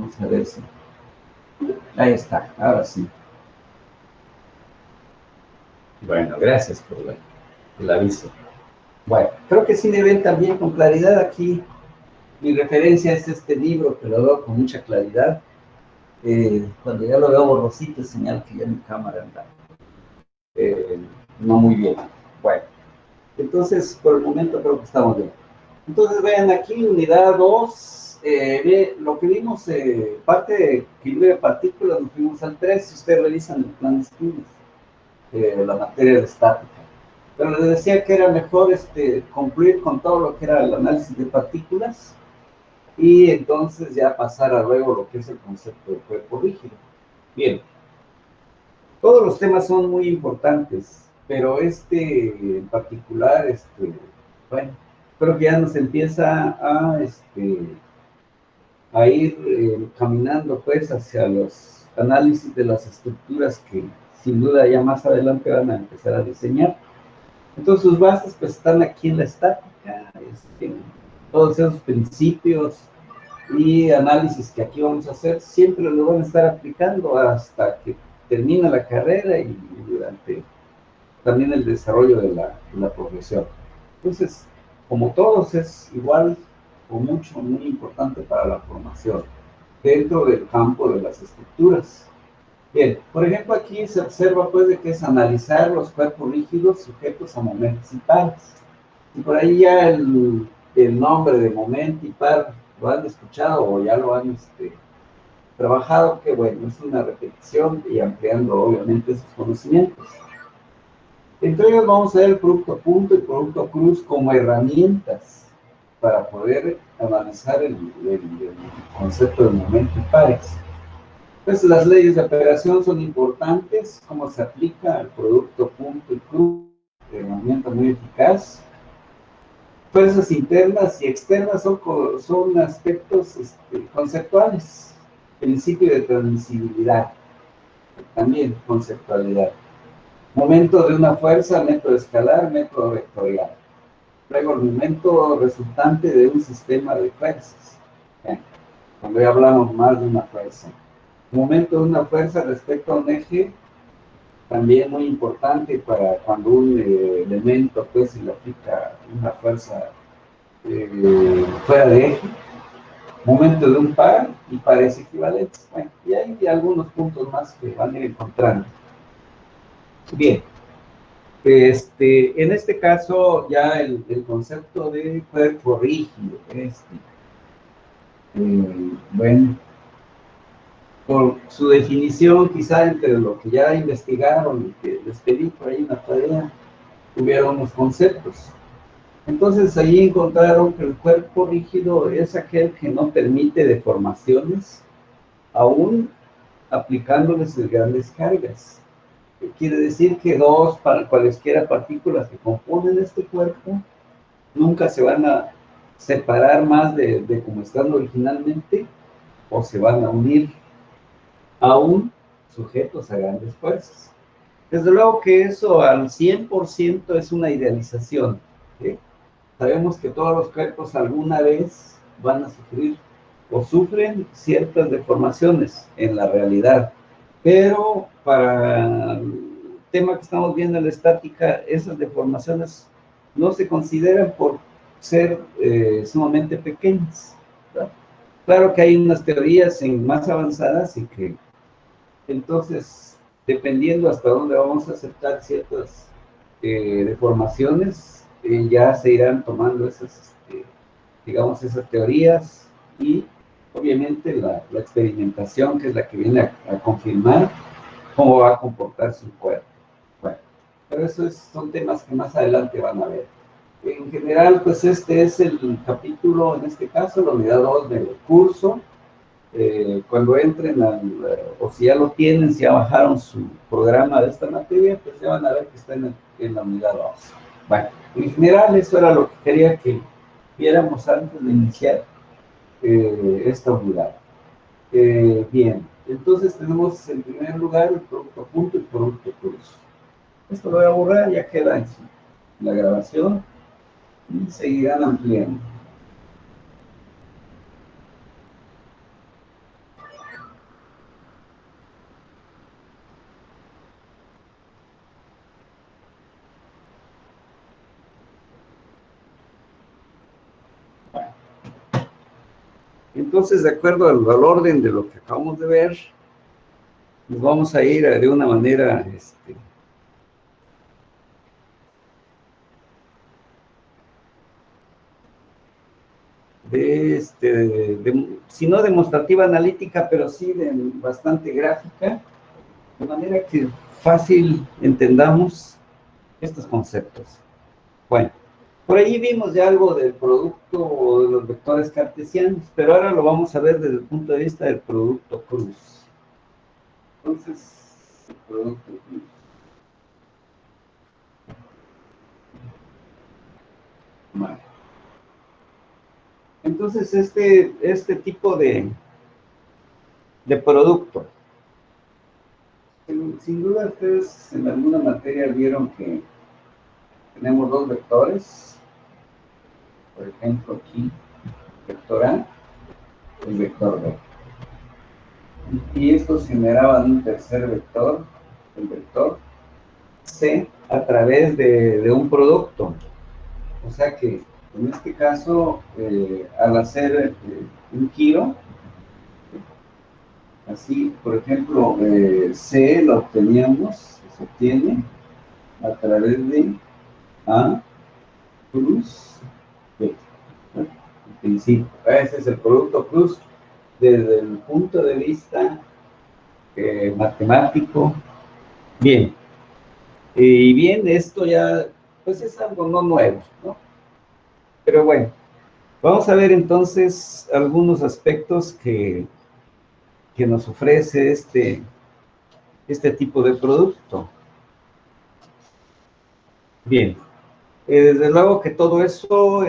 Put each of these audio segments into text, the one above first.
Vamos a ver si... Ahí está, ahora sí. Bueno, gracias por el aviso. Bueno, creo que sí me ven también con claridad aquí. Mi referencia es este libro, que lo veo con mucha claridad. Cuando ya lo veo borrosito, es señal que ya mi cámara anda no muy bien. Bueno, entonces por el momento creo que estamos bien. Entonces vean aquí, unidad 2, lo que vimos, parte de equilibrio de partículas, nos fuimos al 3, si ustedes revisan el plan de estudios, la materia de estática. Pero les decía que era mejor concluir con todo lo que era el análisis de partículas y entonces ya pasar a luego lo que es el concepto de cuerpo rígido. Bien, todos los temas son muy importantes, pero en particular, bueno, creo que ya nos empieza a ir caminando pues hacia los análisis de las estructuras que sin duda ya más adelante van a empezar a diseñar. Entonces sus bases pues están aquí en la estática, todos esos principios y análisis que aquí vamos a hacer siempre lo van a estar aplicando hasta que termina la carrera y durante también el desarrollo de la profesión. Entonces, como todos, es igual o mucho, muy importante para la formación dentro del campo de las estructuras. Bien, por ejemplo, aquí se observa pues de que es analizar los cuerpos rígidos sujetos a momentos y pares. Y por ahí ya el nombre de momento y par lo han escuchado o ya lo han trabajado, que bueno, es una repetición y ampliando obviamente sus conocimientos. Entre ellos vamos a ver el producto punto y producto cruz como herramientas para poder analizar el concepto de momento y pares. Pues las leyes de operación son importantes, cómo se aplica al producto punto y cruz, herramienta muy eficaz. Fuerzas internas y externas son aspectos conceptuales. Principio de transmisibilidad, también conceptualidad. Momento de una fuerza, método escalar, método vectorial. Luego el momento resultante de un sistema de fuerzas. Cuando ya hablamos más de una fuerza. Momento de una fuerza respecto a un eje, también muy importante para cuando un elemento pues se le aplica una fuerza fuera de eje. Momento de un par y pares equivalentes. Bueno, y hay algunos puntos más que van a ir encontrando. Bien. En este caso, ya el concepto de cuerpo rígido, bueno, por su definición, quizá entre lo que ya investigaron y que les pedí por ahí una tarea, hubiera unos conceptos. Entonces, ahí encontraron que el cuerpo rígido es aquel que no permite deformaciones, aún aplicándoles grandes cargas. Quiere decir que para cualesquiera partículas que componen este cuerpo nunca se van a separar más de como están originalmente o se van a unir aún sujetos a grandes fuerzas. Desde luego que eso al 100% es una idealización. ¿Sí? Sabemos que todos los cuerpos alguna vez van a sufrir o sufren ciertas deformaciones en la realidad, pero para el tema que estamos viendo en la estática, esas deformaciones no se consideran por ser sumamente pequeñas, ¿verdad? Claro que hay unas teorías más avanzadas y que entonces, dependiendo hasta dónde vamos a aceptar ciertas deformaciones, ya se irán tomando esas, digamos, esas teorías y obviamente la experimentación, que es la que viene a confirmar cómo va a comportarse un cuerpo. Bueno, pero eso son temas que más adelante van a ver. En general, pues este es el capítulo, en este caso, la unidad 2 del curso. Cuando entren o si ya lo tienen, si ya bajaron su programa de esta materia, pues ya van a ver que está en la unidad 2. Bueno, en general eso era lo que quería que viéramos antes de iniciar esta unidad. Bien, entonces tenemos en primer lugar el producto punto y producto cruz. Esto lo voy a borrar, ya queda en la grabación y seguirán ampliando. Entonces, de acuerdo al orden de lo que acabamos de ver, nos vamos a ir de una manera, si no demostrativa analítica, pero sí bastante gráfica, de manera que fácil entendamos estos conceptos. Bueno, por ahí vimos ya algo del producto o de los vectores cartesianos, pero ahora lo vamos a ver desde el punto de vista del producto cruz. Entonces, el producto cruz. Vale. Entonces, este tipo de producto, sin duda ustedes en alguna materia vieron que tenemos dos vectores, por ejemplo aquí, vector A y vector B. Y estos generaban un tercer vector, el vector C, a través de un producto. O sea que en este caso, al hacer un giro, así, por ejemplo, C lo obteníamos, se obtiene a través de A cruz B. En principio, ese es el producto cruz desde el punto de vista matemático. Bien, y bien, esto ya, pues es algo no nuevo, ¿no? Pero bueno, vamos a ver entonces algunos aspectos que nos ofrece este tipo de producto. Bien, desde luego que todo eso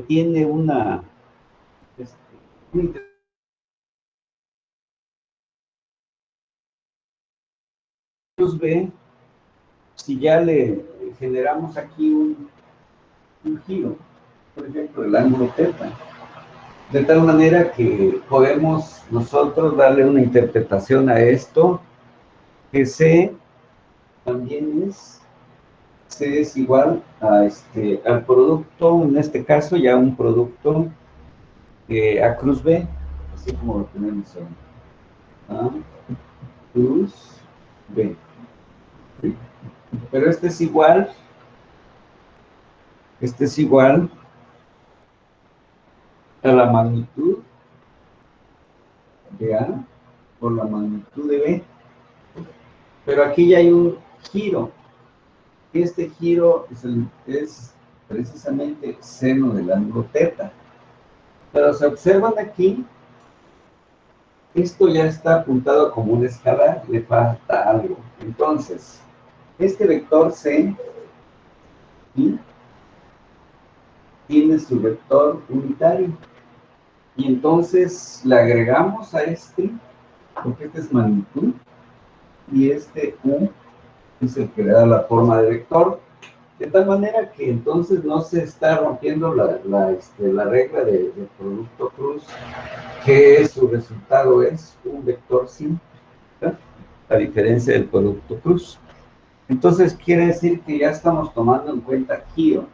tiene una cruz B, si ya le generamos aquí un giro, por ejemplo, el ángulo θ, de tal manera que podemos nosotros darle una interpretación a esto, que C también C es igual a al producto, en este caso ya un producto A cruz B, así como lo tenemos ahí. A cruz B. Pero este es igual a la magnitud de A por la magnitud de B. Pero aquí ya hay un giro. Este giro es precisamente seno del ángulo θ. Pero se observan aquí, esto ya está apuntado como un escalar, le falta algo. Entonces, este vector C, ¿sí?, tiene su vector unitario. Y entonces le agregamos a porque este es magnitud, y este U es el que le da la forma de vector, de tal manera que entonces no se está rompiendo la regla del producto cruz, que su resultado es un vector simple, ¿verdad?, a diferencia del producto cruz. Entonces quiere decir que ya estamos tomando en cuenta giro,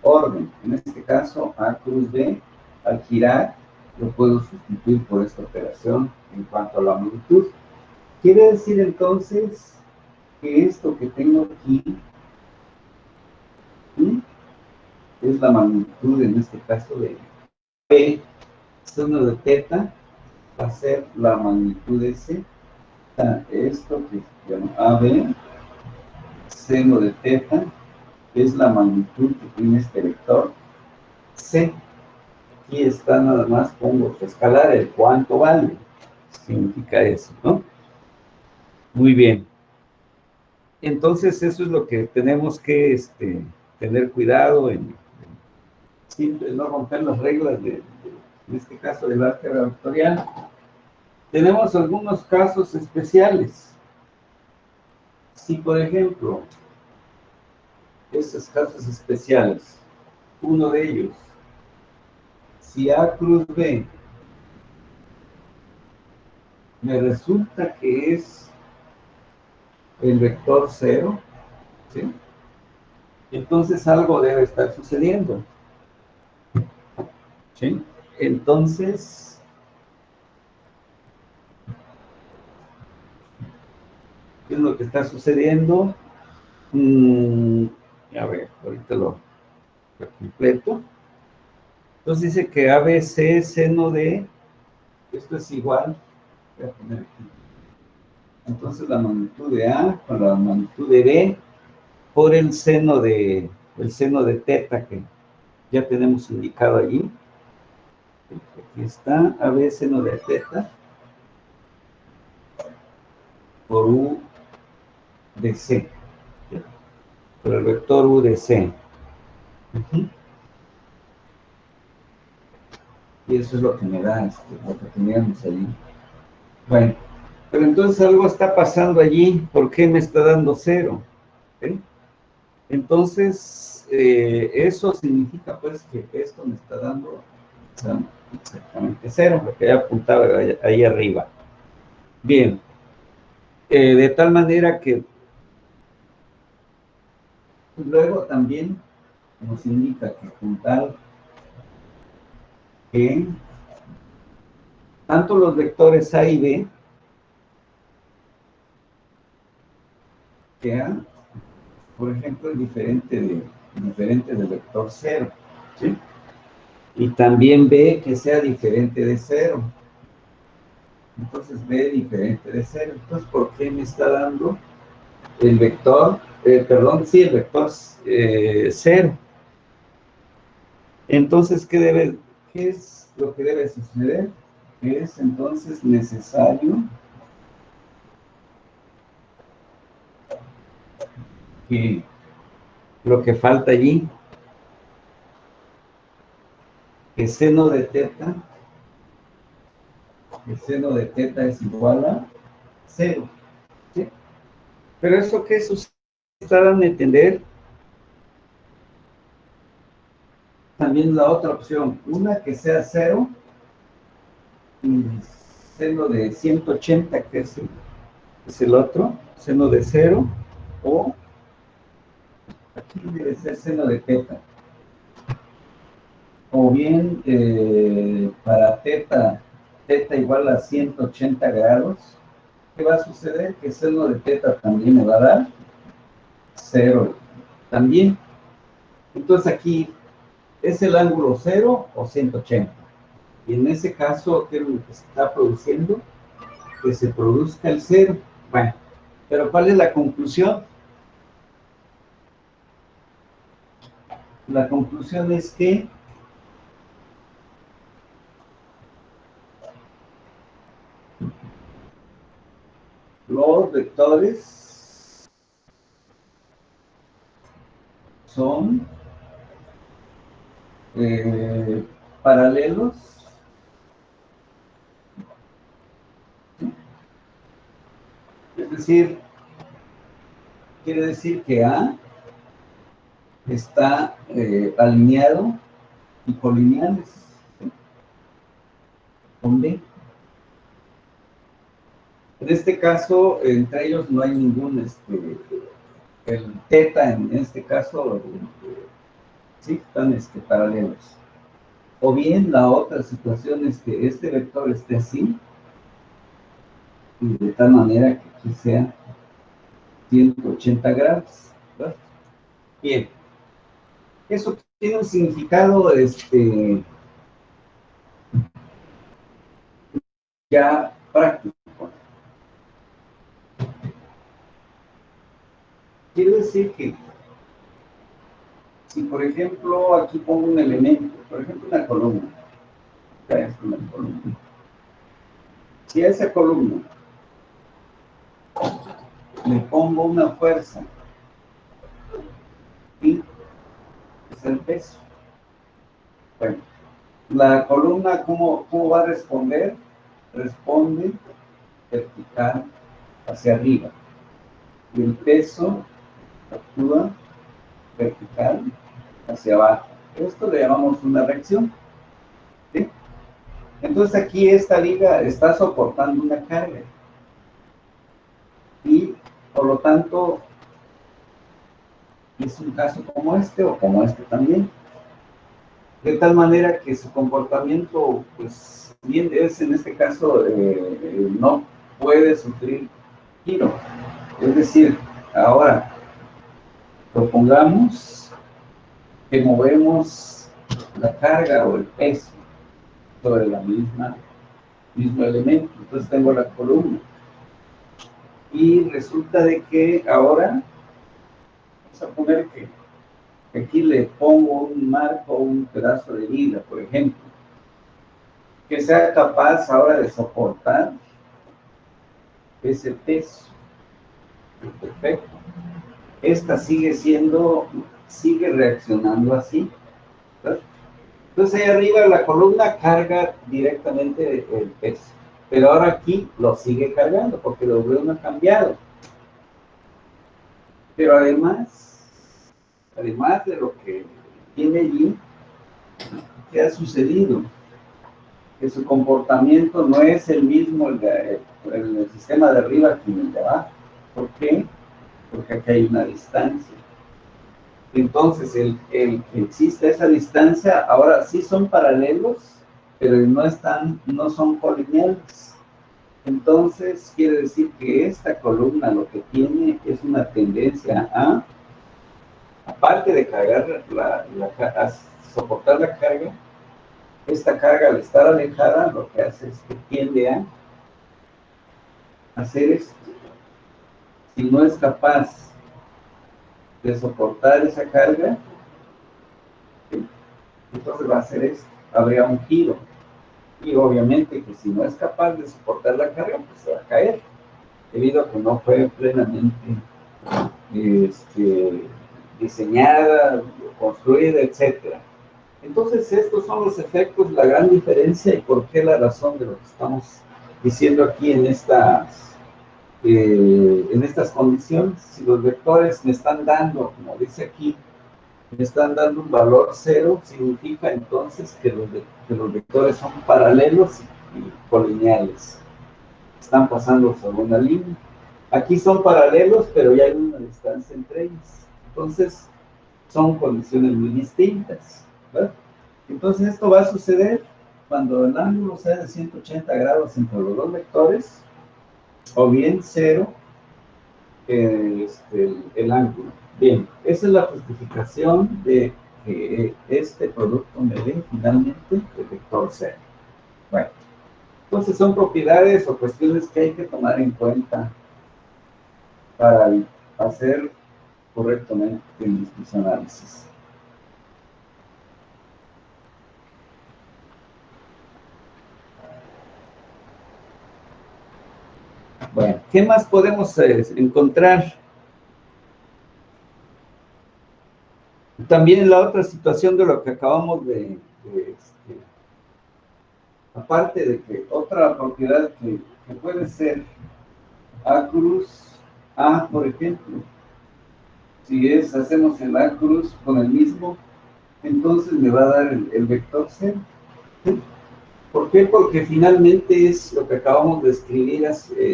orden, en este caso A cruz B, al girar lo puedo sustituir por esta operación en cuanto a la magnitud. Quiere decir entonces que esto que tengo aquí, ¿sí?, es la magnitud, en este caso, de B seno de θ, va a ser la magnitud de C. Esto que se llama AB seno de θ es la magnitud que tiene este vector C. Aquí está, nada más pongo escalar el cuánto vale. Significa eso, ¿no? Muy bien. Entonces, eso es lo que tenemos que tener cuidado en siempre no romper las reglas en este caso del álgebra vectorial. Tenemos algunos casos especiales. Si, por ejemplo, estos casos especiales, uno de ellos, si A cruz B me resulta que es el vector 0, ¿sí?, entonces algo debe estar sucediendo, ¿sí? Entonces, ¿Qué es lo que está sucediendo? A ver, ahorita lo completo. Entonces dice que ABC seno de, esto es igual, voy a poner aquí. Entonces la magnitud de A con la magnitud de B por el seno de teta que ya tenemos indicado allí. Aquí está, AB seno de teta por U de C, por el vector U de C. Y eso es lo que me da, lo que teníamos allí. Bueno, pero entonces algo está pasando allí. ¿Por qué me está dando 0? ¿Okay? Entonces, eso significa pues que esto me está dando exactamente 0, porque ya apuntaba ahí arriba. Bien, de tal manera que luego también nos indica que juntar que tanto los vectores A y B, que A, por ejemplo, es diferente del vector 0, ¿sí? Y también B que sea diferente de 0. Entonces B diferente de 0. Entonces, ¿por qué me está dando el vector, perdón, sí, el vector 0? Entonces, ¿qué es lo que debe suceder? Es entonces necesario que lo que falta allí, que seno de teta, el seno de teta es igual a 0, ¿sí? Pero eso que sucede, dan a entender también la otra opción, una que sea 0 y seno de 180, que es el otro, seno de 0, o aquí debe ser seno de teta. O bien para teta igual a 180 grados, ¿qué va a suceder? Que seno de teta también me va a dar 0 también. Entonces aquí, ¿es el ángulo 0 o 180? Y en ese caso, ¿qué es lo que se está produciendo? Que se produzca el 0. Bueno, pero ¿cuál es la conclusión? La conclusión es que los vectores son paralelos, es decir, quiere decir que A está alineado y colineales, ¿sí? Con B. En este caso, entre ellos no hay ningún, el teta en este caso, sí, están paralelos. O bien la otra situación es que este vector esté así, y de tal manera que aquí sea 180 grados, ¿verdad? Bien, eso tiene un significado ya práctico. Quiere decir que si, por ejemplo, aquí pongo un elemento, por ejemplo, una columna, si a esa columna le pongo una fuerza y es el peso, bueno, la columna, ¿cómo va a responder? Responde vertical hacia arriba. Y el peso actúa vertical hacia abajo. Esto le llamamos una reacción, ¿sí? Entonces aquí esta liga está soportando una carga. Y por lo tanto es un caso como este o como este también. De tal manera que su comportamiento, pues, bien es en este caso, no puede sufrir giro. Es decir, ahora propongamos que movemos la carga o el peso sobre la mismo elemento. Entonces tengo la columna. Y resulta de que ahora, vamos a poner que aquí le pongo un marco, un pedazo de vida, por ejemplo, que sea capaz ahora de soportar ese peso. Perfecto. Esta sigue reaccionando así, ¿verdad? Entonces ahí arriba la columna carga directamente el peso, pero ahora aquí lo sigue cargando porque el W no ha cambiado. Pero además de lo que tiene allí, ¿qué ha sucedido? Que su comportamiento no es el mismo el sistema de arriba que el de abajo. ¿Por qué? Porque aquí hay una distancia. Entonces, el que existe esa distancia, ahora sí son paralelos, pero no son colineales. Entonces, quiere decir que esta columna lo que tiene es una tendencia aparte de cargar a soportar la carga, esta carga al estar alejada, lo que hace es que tiende a hacer esto. Si no es capaz de soportar esa carga, entonces va a hacer esto, habría un giro. Y obviamente que si no es capaz de soportar la carga, pues se va a caer, debido a que no fue plenamente diseñada, construida, etcétera. Entonces estos son los efectos, la gran diferencia y por qué la razón de lo que estamos diciendo aquí en estas condiciones. Si los vectores me están dando, como dice aquí, me están dando un valor 0, significa entonces que los vectores son paralelos y colineales. Están pasando sobre una línea. Aquí son paralelos, pero ya hay una distancia entre ellos. Entonces, son condiciones muy distintas, ¿verdad? Entonces, esto va a suceder cuando el ángulo sea de 180 grados entre los dos vectores, o bien 0, el ángulo. Bien, esa es la justificación de que este producto me dé finalmente el vector 0. Bueno, entonces son propiedades o cuestiones que hay que tomar en cuenta para hacer correctamente mis análisis. Bueno, ¿qué más podemos encontrar? También la otra situación de lo que acabamos aparte de que otra propiedad que puede ser A cruz A, por ejemplo, si hacemos el A cruz con el mismo, entonces me va a dar el vector 0. ¿Sí? ¿Por qué? Porque finalmente es lo que acabamos de escribir,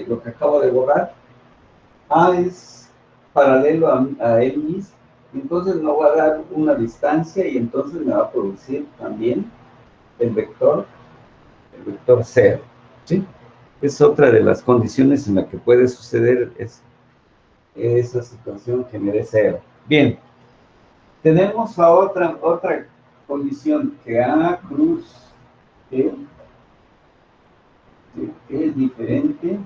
lo que acabo de borrar. A es paralelo a él mismo, entonces no va a dar una distancia y entonces me va a producir también el vector 0. ¿Sí? Es otra de las condiciones en la que puede suceder esa situación que me dé 0. Bien, tenemos a otra condición, que A cruz es diferente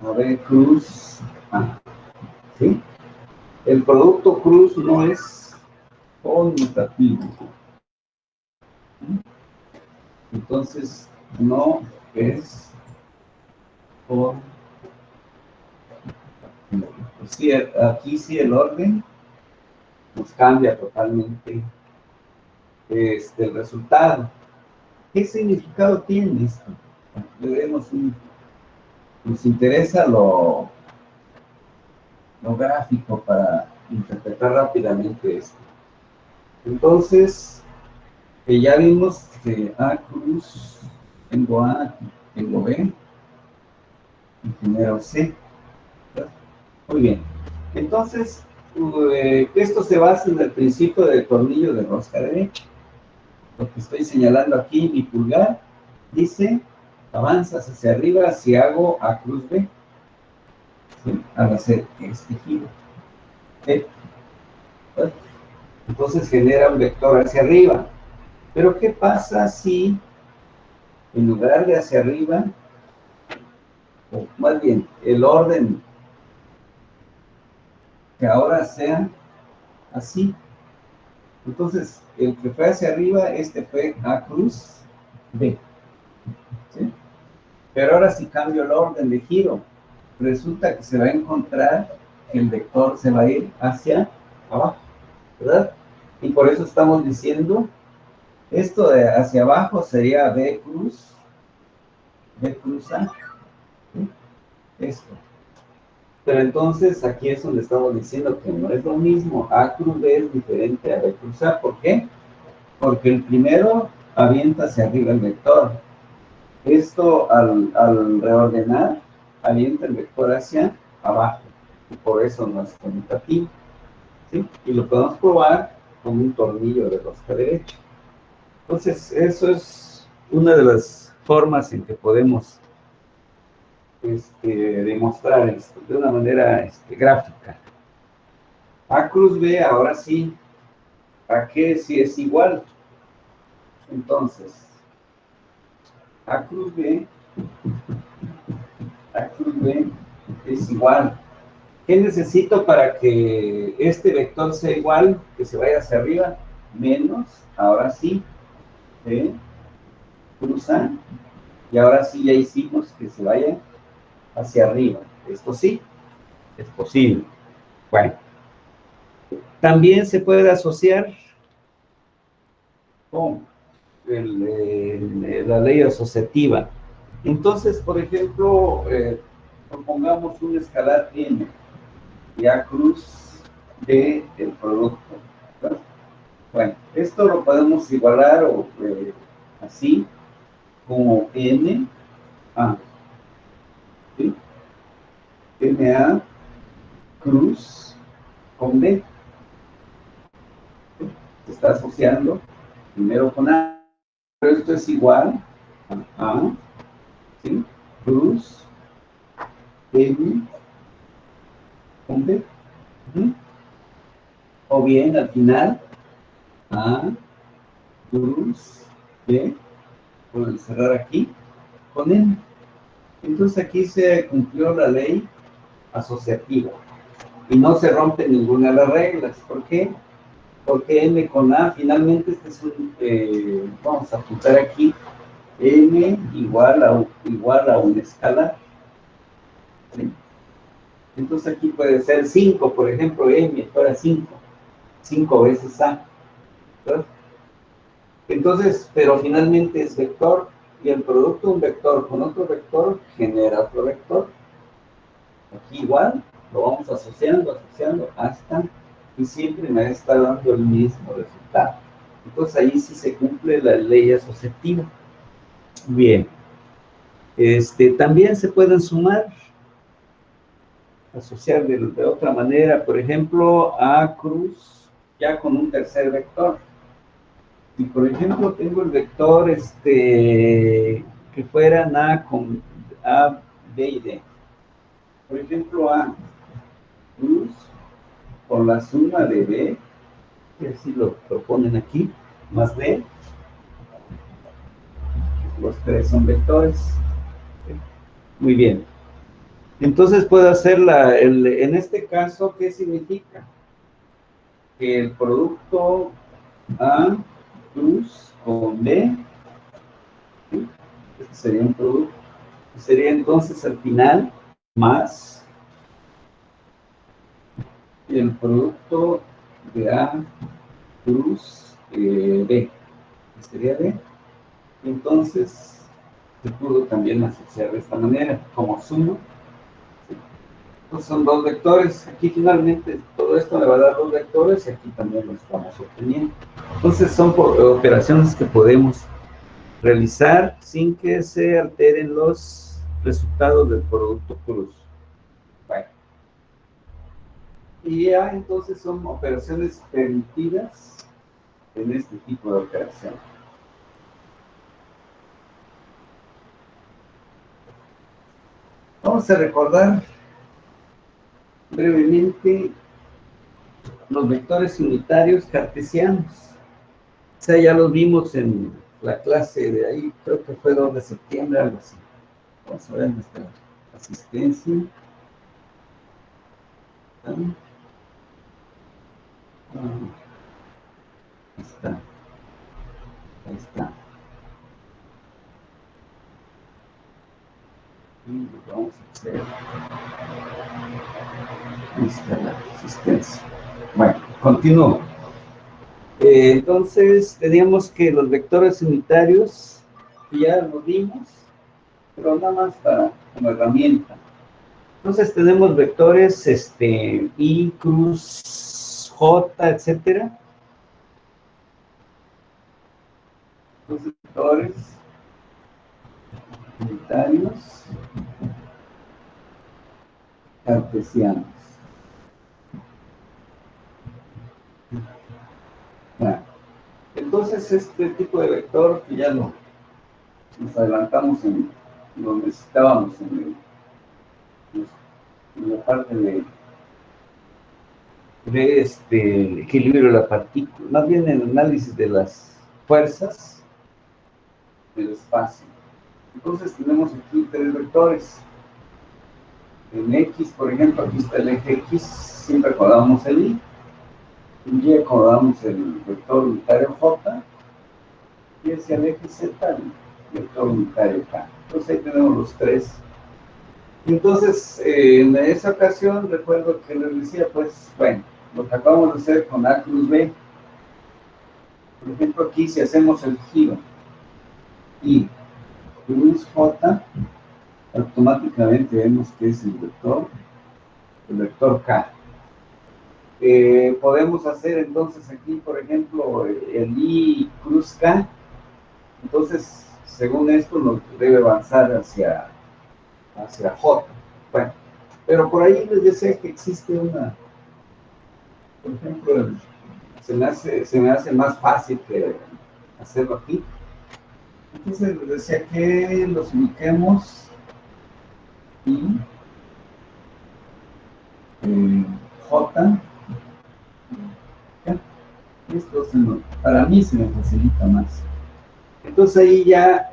a B cruz A. ¿Sí? El producto cruz no es conmutativo. Entonces, no es conmutativo. Sí, aquí sí el orden nos cambia totalmente el resultado. ¿Qué significado tiene esto? Nos interesa lo gráfico para interpretar rápidamente esto. Entonces, ya vimos que A cruz, tengo A, tengo B, y genero C. ¿Verdad? Muy bien. Entonces, esto se basa en el principio del tornillo de rosca derecha. Lo que estoy señalando aquí, mi pulgar, dice, avanzas hacia arriba si hago A cruz B. ¿Sí? al hacer este giro. ¿Sí? Entonces genera un vector hacia arriba. Pero ¿qué pasa si en lugar de hacia arriba, o más bien el orden que ahora sea así? Entonces, el que fue hacia arriba, este fue A cruz B. ¿Sí? Pero ahora si cambio el orden de giro, resulta que se va a encontrar que el vector se va a ir hacia abajo, ¿verdad? Y por eso estamos diciendo, esto de hacia abajo sería B cruz A. ¿Sí? Esto. Pero entonces aquí es donde estamos diciendo que no es lo mismo. A cruz B es diferente a B cruz A. ¿Por qué? Porque el primero avienta hacia arriba el vector. Esto al reordenar, avienta el vector hacia abajo. Y por eso no es conmutativo. ¿Sí? Y lo podemos probar con un tornillo de rosca derecha. Entonces, eso es una de las formas en que podemos demostrar esto de una manera gráfica. A cruz B, ahora sí, ¿a qué si es igual? Entonces, A cruz B es igual. ¿Qué necesito para que este vector sea igual, que se vaya hacia arriba? Menos, ahora sí, B cruz A, y ahora sí ya hicimos que se vaya hacia arriba. ¿Esto sí? Es posible. Bueno, también se puede asociar con la ley asociativa. Entonces, por ejemplo, propongamos un escalar n y A cruz de el producto, ¿verdad? Bueno, esto lo podemos igualar así como n a, ¿sí? N a cruz con b. Se está asociando primero con a, pero esto es igual a, ¿sí? Cruz n con b. O bien al final a cruz b, por cerrar aquí, con n. Entonces aquí se cumplió la ley asociativa y no se rompe ninguna de las reglas. ¿Por qué? Porque n con a, finalmente este es vamos a apuntar aquí, n igual a una escalar. ¿Sí? Entonces aquí puede ser 5, por ejemplo, n fuera 5 veces a, ¿verdad? Entonces, pero finalmente es vector, y el producto de un vector con otro vector genera otro vector. Aquí igual, lo vamos asociando hasta que siempre me está dando el mismo resultado. Entonces ahí sí se cumple la ley asociativa. Bien. También se pueden sumar, asociar de otra manera, por ejemplo, A cruz ya con un tercer vector. Y por ejemplo, tengo el vector que fueran A con A, B y D. Por ejemplo, A cruz con la suma de B, que así lo proponen aquí, más D, los tres son vectores. Muy bien. Entonces puedo hacer en este caso, ¿qué significa? Que el producto A cruz con B, ¿sí? Este sería un producto. Sería entonces al final más el producto de A cruz B. Sería B. Entonces se pudo también asociar de esta manera, como suma. Entonces son dos vectores. Aquí finalmente todo esto me va a dar dos vectores y aquí también lo estamos obteniendo. Entonces son operaciones que podemos realizar sin que se alteren los resultados del producto cruz. Bueno. Y ya entonces son operaciones permitidas en este tipo de operación. Vamos a recordar brevemente los vectores unitarios cartesianos. O sea, ya los vimos en la clase de ahí, creo que fue 2 de septiembre, algo así. Vamos a ver nuestra asistencia. Ahí está. Ahí está. Y lo vamos a hacer. Ahí está la asistencia. Bueno, continúo. Entonces, teníamos que los vectores unitarios, ya los vimos, pero nada más para, como herramienta. Entonces, tenemos vectores I, cruz, J, etcétera. Los vectores unitarios cartesianos. Bueno, entonces, este tipo de vector que ya nos adelantamos en lo necesitábamos en la parte de equilibrio de la partícula, más bien en el análisis de las fuerzas del espacio. Entonces tenemos aquí 3 vectores. En X, por ejemplo, aquí está el eje X, siempre acordamos el Y. En Y acordamos el vector unitario J. Y hacia el eje Z, el vector unitario K. Entonces ahí tenemos los 3. Entonces, en esa ocasión, recuerdo que les decía, pues, bueno, lo que acabamos de hacer con A cruz B. Por ejemplo, aquí si hacemos el giro y cruz J, automáticamente vemos que es el vector K. Podemos hacer entonces aquí, por ejemplo, el I cruz K. Entonces, según esto, nos debe avanzar hacia J. Bueno, pero por ahí les decía que existe una, por ejemplo, se me hace más fácil que hacerlo aquí. Entonces les decía que los ubiquemos y J. Esto para mí se me facilita más. Entonces ahí ya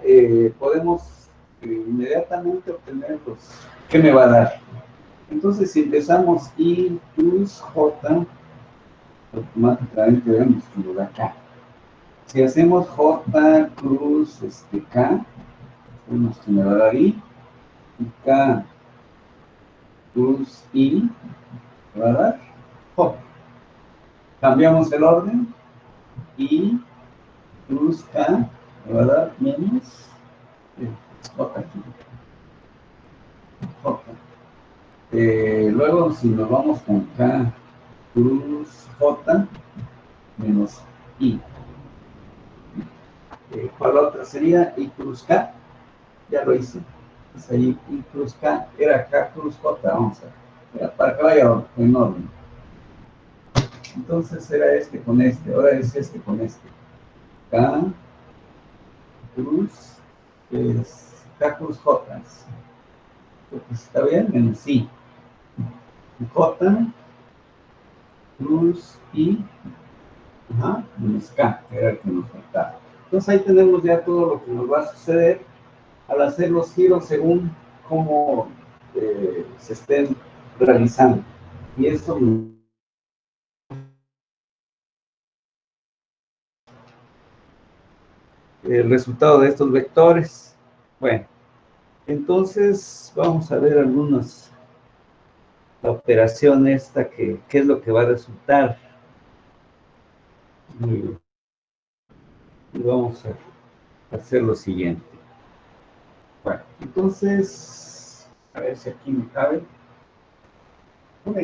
podemos inmediatamente obtener los que me va a dar. Entonces si empezamos I plus J, automáticamente vemos que nos da K. Si hacemos J cruz K, vemos que me va a dar I, y K cruz I, me va a dar J. Cambiamos el orden, I cruz K, me va a dar menos J aquí. J. Luego, si nos vamos con K cruz J menos I. ¿Cuál otra sería? I cruz K. Ya lo hice. Entonces ahí I cruz K era K cruz J. Vamos a ver. Para que vaya en orden. Entonces era este con este. Ahora es este con este. K cruz es K cruz J. Porque está bien, menos I. J cruz I menos K, que era el que nos faltaba. Entonces ahí tenemos ya todo lo que nos va a suceder al hacer los giros según cómo se estén realizando. Y esto el resultado de estos vectores. Bueno, entonces vamos a ver algunas, la operación esta, que es lo que va a resultar. Muy bien. Y vamos a hacer lo siguiente. Bueno, entonces, a ver si aquí me cabe. Por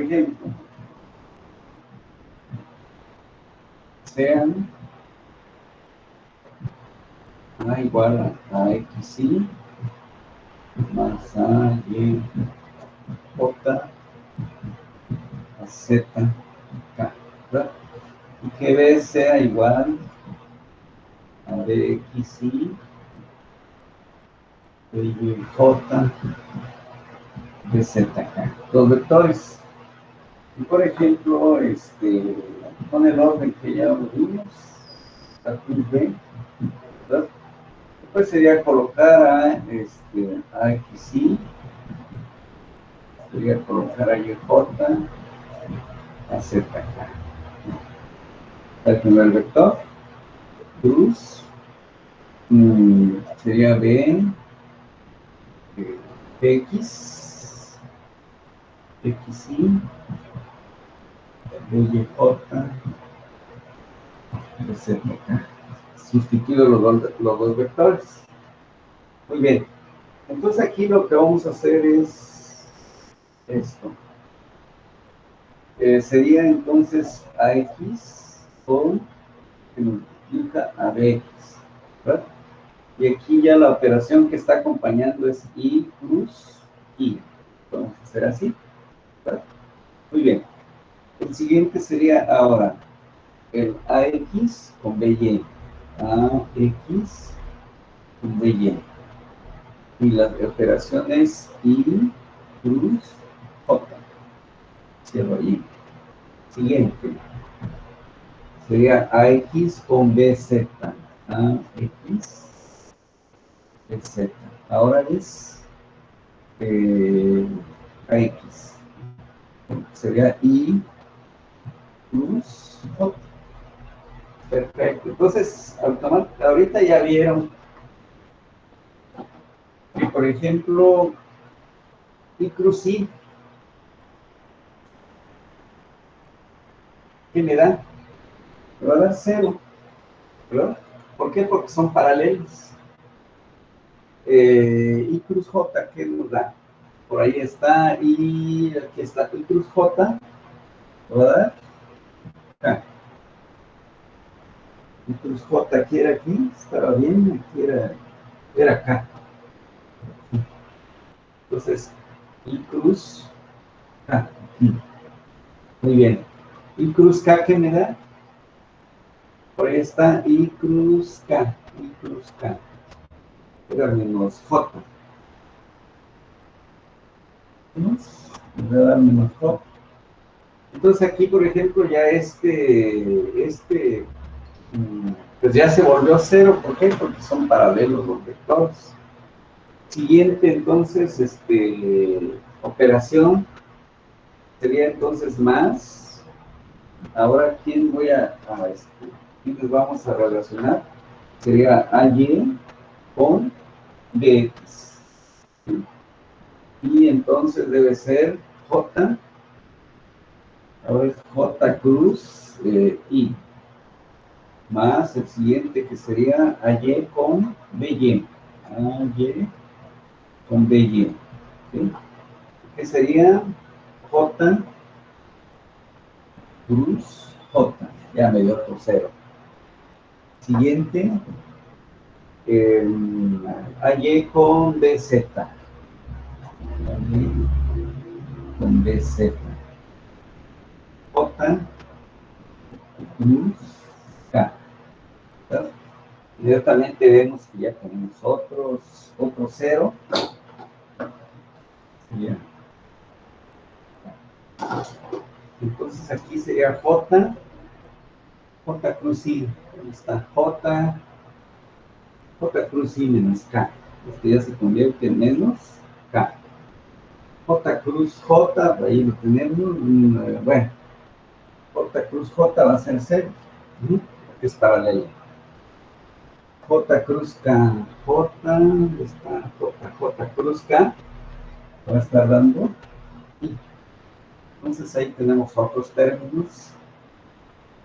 ejemplo, sean A igual a XY más A, Y, J, a Z, K, ¿verdad? Y que B sea igual a BXY, Y, J, BZK. Los vectores. Y por ejemplo, con el orden que ya vimos, aquí B, ¿verdad? Pues sería colocar a XY, sería colocar a YJ, a ZK. El primer vector, cruz, sería B, X, XY, BY, BZK. Sustituyo los dos vectores. Muy bien. Entonces aquí lo que vamos a hacer es esto. Sería entonces AX con que multiplica a BX, ¿verdad? Y aquí ya la operación que está acompañando es I cruz I. Vamos a hacer así, ¿verdad? Muy bien. El siguiente sería ahora el AX con BY. AX con BY. Y la operación es I cruz J. Cierro ahí. Siguiente. Sería AX con BZ. AX, BZ. Ahora es AX. Sería I plus J. Perfecto. Entonces, ahorita ya vieron que, por ejemplo, I cruz I, ¿qué me da? Me va a dar 0, ¿verdad? ¿Por qué? Porque son paralelos. I cruz J, ¿qué nos da? Por ahí está, y aquí está I cruz J, ¿me va a dar? Acá. I cruz J, aquí era aquí, estaba bien, aquí era acá. Entonces, I cruz K. Muy bien. I cruz K, ¿qué me da? Por ahí está I cruz K. I cruz K. Era menos J. Me va a dar menos J. Entonces aquí, por ejemplo, ya pues ya se volvió 0. ¿Por qué? Porque son paralelos los vectores. Siguiente, entonces, operación sería entonces más. Ahora, ¿quiénes vamos a relacionar? Sería AY con BX. Y entonces debe ser J, ahora es J cruz I, más el siguiente que sería AY con BY. AY con BY. ¿Sí? Que sería J cruz J. Ya me dio por 0. Siguiente, AY con BZ. AY con BZ. J cruz K. ¿Verdad? Inmediatamente vemos que ya tenemos otro 0. Bien. Entonces aquí sería J cruz I. ¿Dónde está? J cruz I menos K. Esto ya se convierte en menos K. J cruz J, ahí lo tenemos. Bueno, J cruz J va a ser 0. Porque es paralelo. J cruz K. ¿Dónde está? J cruz K va a estar dando I. Entonces ahí tenemos otros términos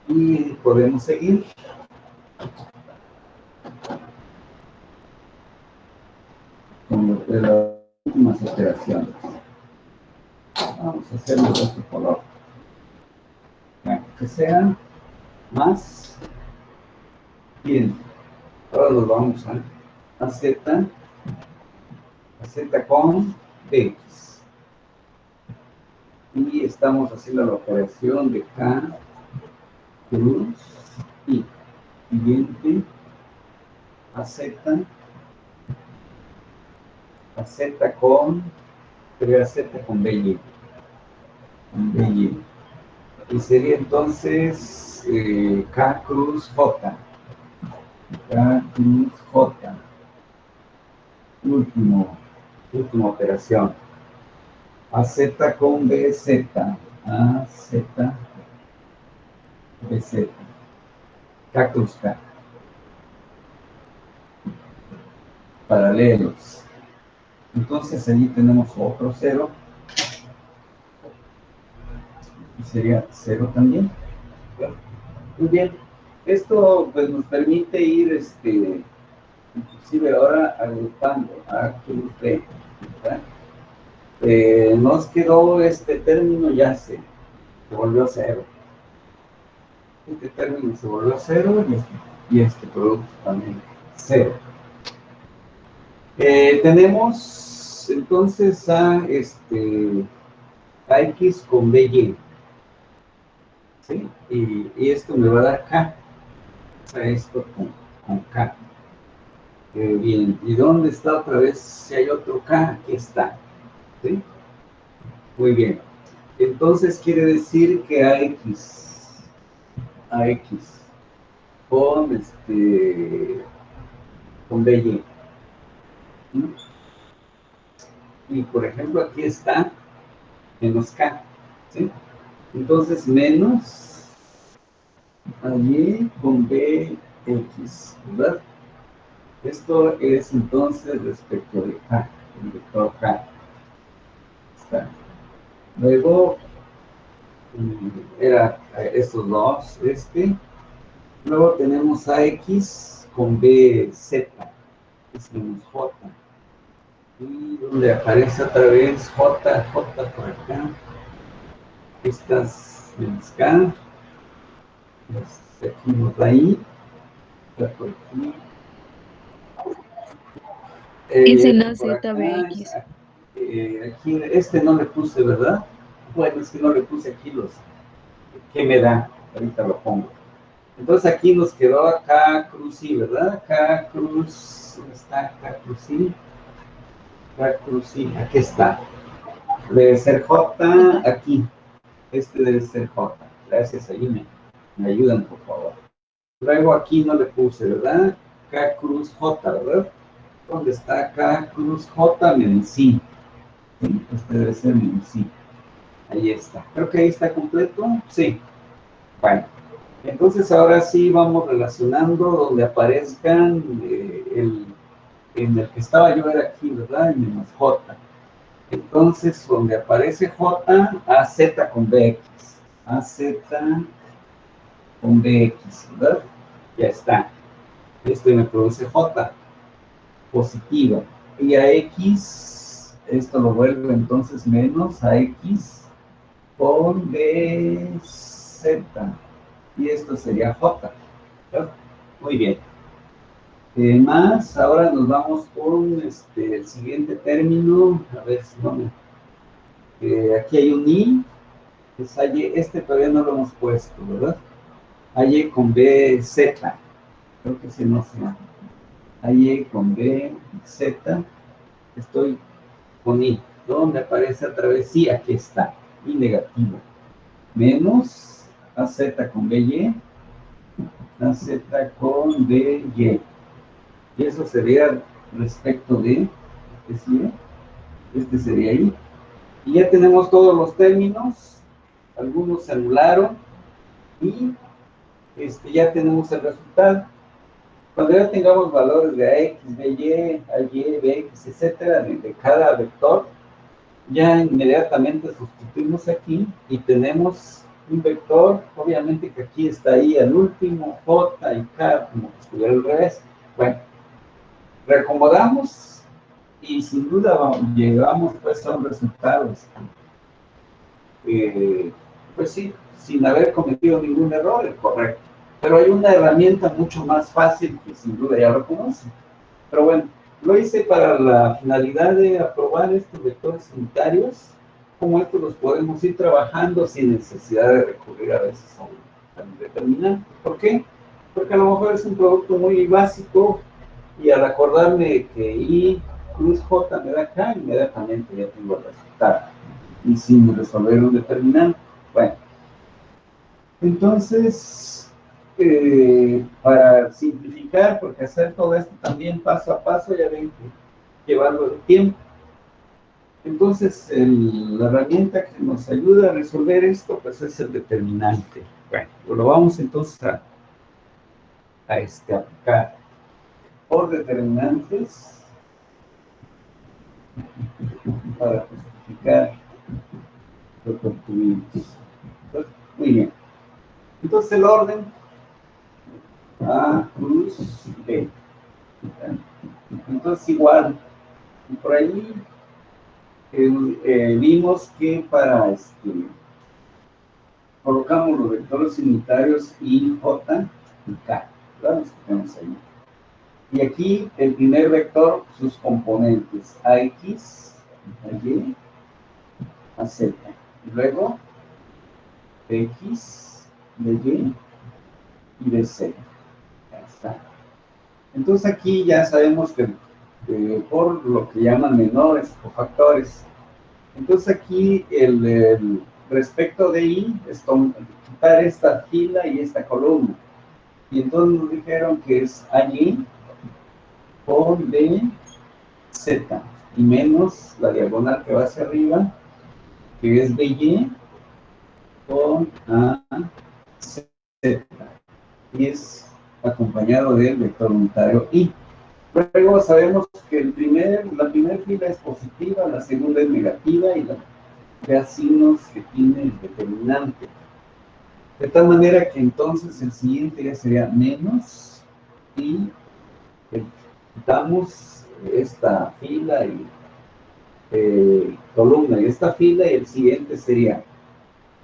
y podemos seguir. Con las últimas operaciones. Vamos a hacerlo de este color. Que sea más. Bien. Ahora nos vamos a Z con BX. Y estamos haciendo la operación de K cruz I. Siguiente, a Z con sería Z con BY. Con BY. Y sería entonces K cruz J. K cruz J. Última operación. AZ con BZ. AZ, BZ. K cruz K. Paralelos. Entonces allí tenemos otro 0. Y sería 0 también. Muy bien. Esto pues nos permite ir, inclusive ahora agrupando A cruz B. Nos quedó este término, ya se volvió 0. Este término se volvió 0 y este producto también 0. Tenemos entonces a X con BY. ¿Sí? Y esto me va a dar K. O sea, esto con K. Bien, ¿y dónde está otra vez? Si hay otro K, aquí está. ¿Sí? Muy bien. Entonces quiere decir que AX con BY. ¿Mm? Y por ejemplo aquí está menos K. ¿Sí? Entonces menos allí con BX, ¿verdad? Esto es entonces respecto de K, el vector K. Está. Luego, era estos dos, Luego tenemos AX con BZ, es menos J. Y donde aparece otra vez J por acá. Estas menos K. Aquí nos da I. Está por aquí. Es en la Por acá, ZBX. aquí, no le puse, ¿verdad? Bueno, es que no le puse aquí los, ¿qué me da? Ahorita lo pongo. Entonces aquí nos quedó acá cruz I, ¿verdad? K cruz, ¿dónde está K cruz I? K cruz I, aquí está. Debe ser J aquí. Este debe ser J. Gracias, ahí me ayudan, por favor. Luego aquí no le puse, ¿verdad? K cruz J, ¿verdad? ¿Dónde está K cruz J menos I? ¿Sí? Este debe ser menos I. Ahí está. Creo que ahí está completo. Sí. Bueno. Entonces ahora sí vamos relacionando donde aparezcan en el que estaba yo era aquí, ¿verdad? En menos J. Entonces donde aparece J, AZ con BX. AZ con BX, ¿verdad? Ya está. Este me produce J positiva. Y a X, esto lo vuelve entonces menos a X con BZ. Y esto sería J. ¿Verdad? Muy bien. Más, ahora nos vamos con el siguiente término. A ver si no me... aquí hay un I. Es AY, todavía no lo hemos puesto, ¿verdad? AY con BZ. Creo que si no se llama. AY con BZ. Estoy con I. ¿Dónde aparece otra vez? Sí, aquí está. I negativo. Menos AZ con BY. AZ con BY. Y eso sería respecto de, este sería I. Y ya tenemos todos los términos, algunos se anularon y ya tenemos el resultado. Cuando ya tengamos valores de AX, BY, AY, BX, etcétera, de cada vector, ya inmediatamente sustituimos aquí y tenemos un vector, obviamente que aquí está ahí al último, J y K, como que estuviera al revés. Bueno, reacomodamos y sin duda llegamos pues a un resultado, pues sí, sin haber cometido ningún error, es correcto. Pero hay una herramienta mucho más fácil que sin duda ya lo conocen. Pero bueno, lo hice para la finalidad de aprobar estos vectores unitarios, como estos los podemos ir trabajando sin necesidad de recurrir a veces a un determinante. ¿Por qué? Porque a lo mejor es un producto muy básico y al acordarme que I cruz J me da K, inmediatamente ya tengo el resultado. Y sin resolver un determinante. Bueno, entonces, para simplificar, porque hacer todo esto también paso a paso, ya ven que lleva algo de tiempo. Entonces, la herramienta que nos ayuda a resolver esto, pues es el determinante. Bueno, pues lo vamos entonces a aplicar por determinantes para justificar lo que obtuvimos. Entonces, muy bien. Entonces, el orden A, cruz, B. Entonces, igual, por ahí vimos que para colocamos los vectores unitarios I, J y K, ¿verdad? Los que tenemos ahí. Y aquí el primer vector, sus componentes, AX, AY, AZ. Y luego BX, BY y BZ. Ya está. Entonces aquí ya sabemos que por lo que llaman menores cofactores. Entonces aquí el respecto de I es quitar esta fila y esta columna. Y entonces nos dijeron que es AY con BZ y menos la diagonal que va hacia arriba, que es BY con AZ. Y es acompañado del vector unitario I. Luego sabemos que la primera fila es positiva, la segunda es negativa y la da signos que tiene el determinante. De tal manera que entonces el siguiente ya sería menos y quitamos esta fila y columna y esta fila y el siguiente sería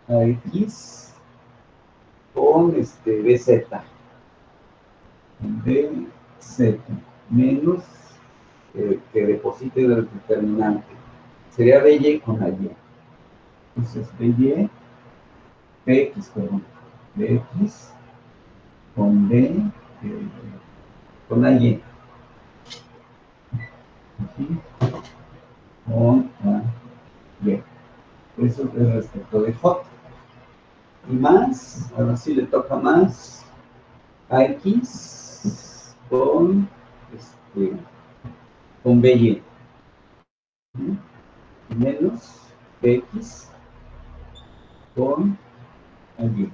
AX con BZ. BZ menos que deposite el determinante. Sería BY con AY. Entonces, BY, BX, perdón, BX con con AY. Aquí, con AY. Eso es respecto de J. Y más, ahora sí le toca más, AX con BY. Menos BX con AY.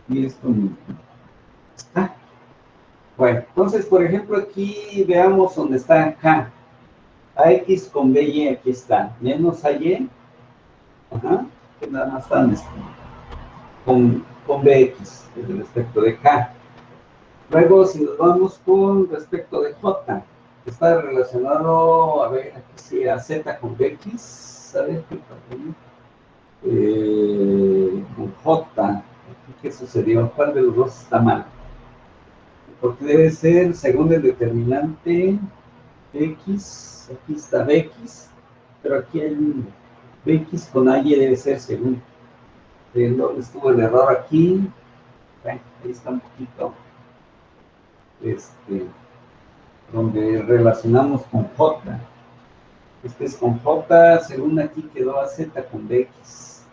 Y esto mismo. Ah, bueno, entonces, por ejemplo, aquí veamos donde está K. AX con BY, aquí está. Menos AY, ajá, que nada más están con BX, respecto de K. Luego, si nos vamos con respecto de J, está relacionado, a ver, aquí sí, a Z con BX, a ver, con J, ¿qué sucedió? ¿Cuál de los dos está mal? Porque debe ser, según el determinante, X, aquí está BX, pero aquí hay un BX con AY debe ser según. ¿Dónde estuvo el error aquí? Bueno, ahí está un poquito, donde relacionamos con J. Este es con J, según aquí quedó a Z con BX.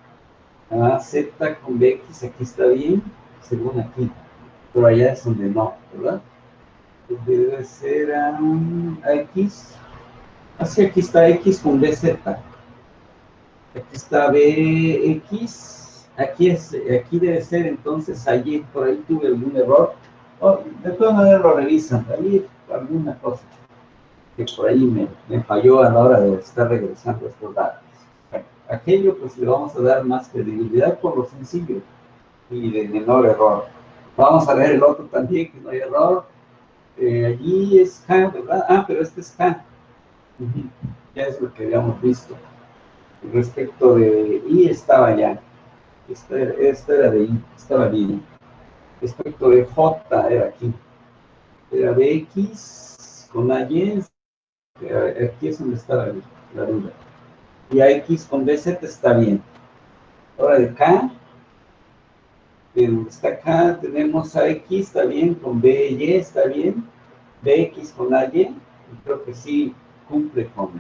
A Z con BX, aquí está bien, según aquí. Pero allá es donde no, ¿verdad? Debe ser a X. Así aquí está X con BZ. Aquí está BX. Aquí debe ser entonces allí, por ahí tuve algún error. Oh, de todas maneras lo revisan, ahí alguna cosa que por ahí me falló a la hora de estar regresando estos datos. Bueno, aquello pues le vamos a dar más credibilidad por lo sencillo y de menor error. Vamos a ver el otro también, que no hay error. Allí es K, ¿verdad? Ah, pero este es K. Ya es lo que habíamos visto. Respecto de I estaba ya. Esta era de I, estaba bien. Respecto de J era aquí. Era BX con AY. Aquí es donde está la duda. Y AX con BZ está bien. Ahora de K, de donde está acá, tenemos AX, está bien, con BY está bien, BX con AY, y creo que sí cumple con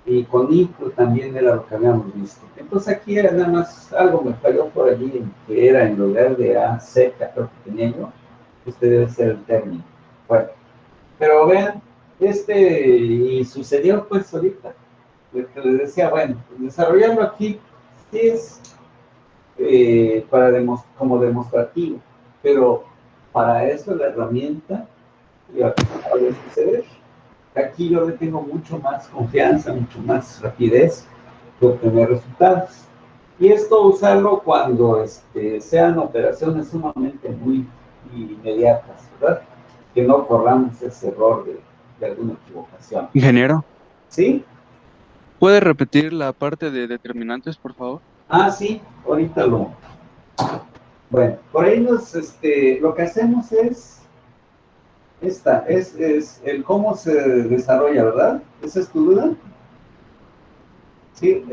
y con ICO también era lo que habíamos visto. Entonces aquí era nada más, algo me falló por allí, que era en lugar de AZ, creo que tenía yo, este debe ser el término. Bueno, pero vean, y sucedió pues ahorita, lo que les decía, bueno, desarrollarlo aquí sí es como demostrativo, pero para eso la herramienta va a suceder. Aquí yo le tengo mucho más confianza, mucho más rapidez de obtener resultados. Y esto usarlo cuando sean operaciones sumamente muy inmediatas, ¿verdad? Que no corramos ese error de alguna equivocación. Ingeniero, ¿Sí? ¿puede repetir la parte de determinantes, por favor? Ah, sí, ahorita lo... Bueno, por ahí lo que hacemos es es el cómo se desarrolla, ¿verdad? ¿Esa es tu duda? Sí,